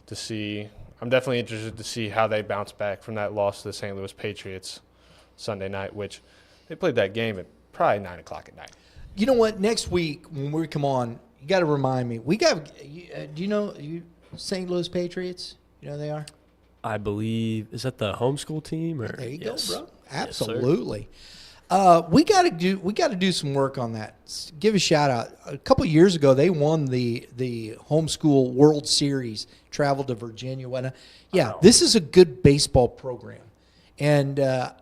to see. I'm definitely interested to see how they bounce back from that loss to the St. Louis Patriots Sunday night, which they played that game at probably 9 o'clock at night. You know what? Next week when we come on, you got to remind me. We got. Do you know St. Louis Patriots? You know who they are? I believe, is that the homeschool team? Or There you yes. go, bro. Yes, Absolutely. We got to do some work on that. Give a shout out. A couple of years ago, they won the homeschool World Series. Traveled to Virginia. Whatnot. Yeah, this is a good baseball program, and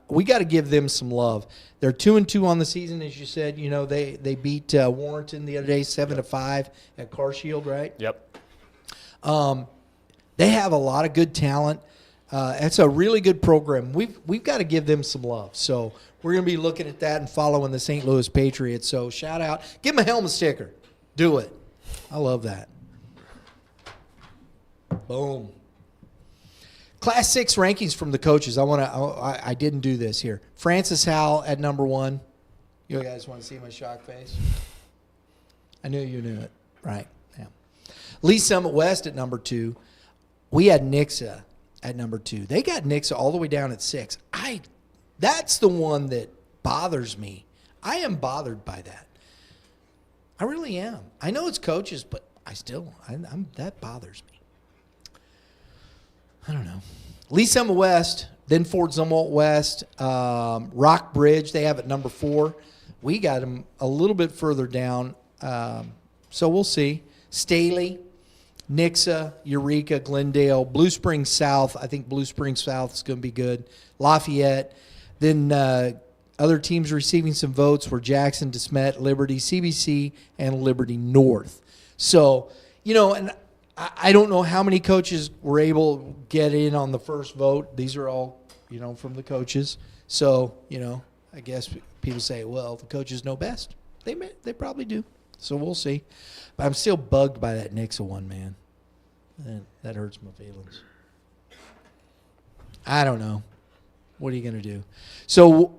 we got to give them some love. They're 2-2 on the season, as you said. You know, they beat Warrenton the other day 7-5 at Carshield, right? Yep. They have a lot of good talent. It's a really good program. We've got to give them some love. So we're going to be looking at that and following the St. Louis Patriots. So shout out. Give them a helmet sticker. Do it. I love that. Boom. Class 6 rankings from the coaches. I didn't do this here. Francis Howell at number 1. You guys want to see my shock face? I knew you knew it. Right. Yeah. Lee Summit West at number 2. We had Nixa at number 2. They got Nixa all the way down at 6. That's the one that bothers me. I am bothered by that. I really am. I know it's coaches, but that bothers me. I don't know. Lee Summit West, then Fort Zumwalt West, Rock Bridge, they have at number 4. We got them a little bit further down, so we'll see. Staley, Nixa, Eureka, Glendale, Blue Springs South. I think Blue Springs South is going to be good. Lafayette. Then other teams receiving some votes were Jackson, DeSmet, Liberty, CBC, and Liberty North. So, and I don't know how many coaches were able to get in on the first vote. These are all, from the coaches. So, I guess people say, well, the coaches know best. They probably do. So we'll see. But I'm still bugged by that Nixa one, man. That hurts my feelings. I don't know. What are you going to do? So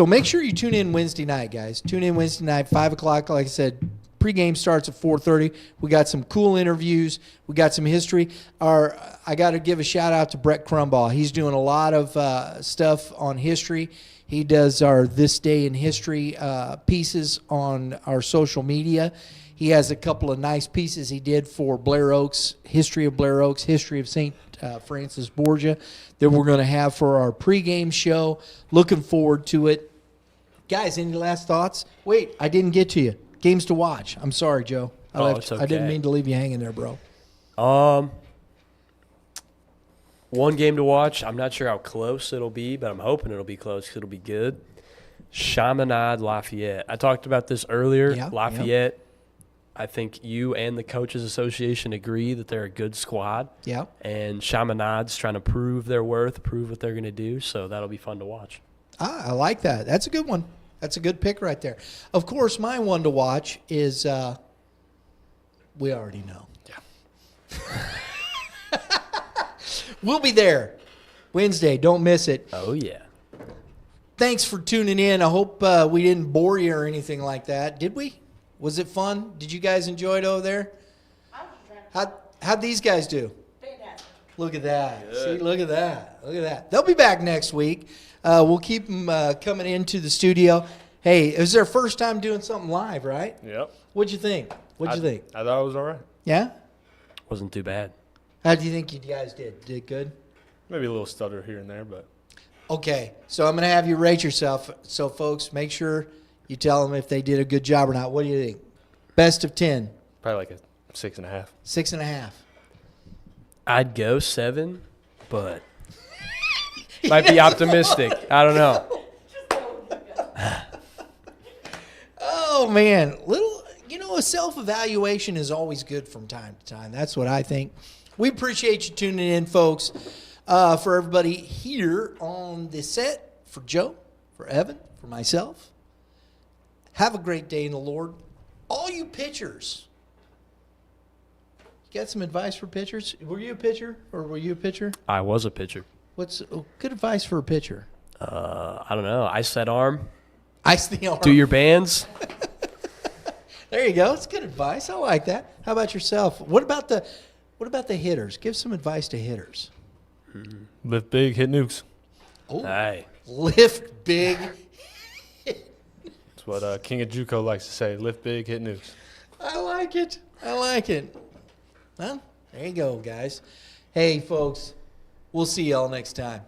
make sure you tune in Wednesday night, guys. Tune in Wednesday night, 5 o'clock. Like I said, pregame starts at 4:30. We got some cool interviews. We got some history. I got to give a shout out to Brett Crumbaugh. He's doing a lot of stuff on history. He does our This Day in History pieces on our social media. He has a couple of nice pieces he did for Blair Oaks, history of Blair Oaks, history of St. Francis Borgia that we're going to have for our pregame show. Looking forward to it. Guys, any last thoughts? Wait, I didn't get to you. Games to watch. I'm sorry, Joe. It's okay. I didn't mean to leave you hanging there, bro. One game to watch. I'm not sure how close it'll be, but I'm hoping it'll be close because it'll be good. Chaminade Lafayette. I talked about this earlier. Yeah, Lafayette, I think you and the Coaches Association agree that they're a good squad. Yeah. And Chaminade's trying to prove their worth, prove what they're going to do, so that'll be fun to watch. I like that. That's a good one. That's a good pick right there. Of course, my one to watch is we already know. Yeah. We'll be there Wednesday. Don't miss it. Oh, yeah. Thanks for tuning in. I hope we didn't bore you or anything like that. Did we? Was it fun? Did you guys enjoy it over there? How'd these guys do? Fantastic. Look at that. Good. See, look at that. Look at that. They'll be back next week. We'll keep them coming into the studio. Hey, it was their first time doing something live, right? Yep. What'd you think? I thought it was all right. Yeah? Wasn't too bad. How do you think you guys did? Did good? Maybe a little stutter here and there, but Okay, so I'm going to have you rate yourself. So, folks, make sure you tell them if they did a good job or not. What do you think? Best of 10, probably like a 6.5. 6.5. I'd go 7, but might be optimistic. I don't know. Oh, man. A self-evaluation is always good from time to time. That's what I think. We appreciate you tuning in, folks. For everybody here on the set, for Joe, for Evan, for myself, have a great day in the Lord. All you pitchers, you got some advice for pitchers? Were you a pitcher or were you a pitcher? I was a pitcher. What's good advice for a pitcher? I don't know. Ice that arm. Ice the arm. Do your bands. There you go. It's good advice. I like that. How about yourself? What about the hitters? Give some advice to hitters. Lift big, hit nukes. Oh, Hey. lift big. That's what King of JUCO likes to say. Lift big, hit nukes. I like it. Well, there you go, guys. Hey, folks, we'll see y'all next time.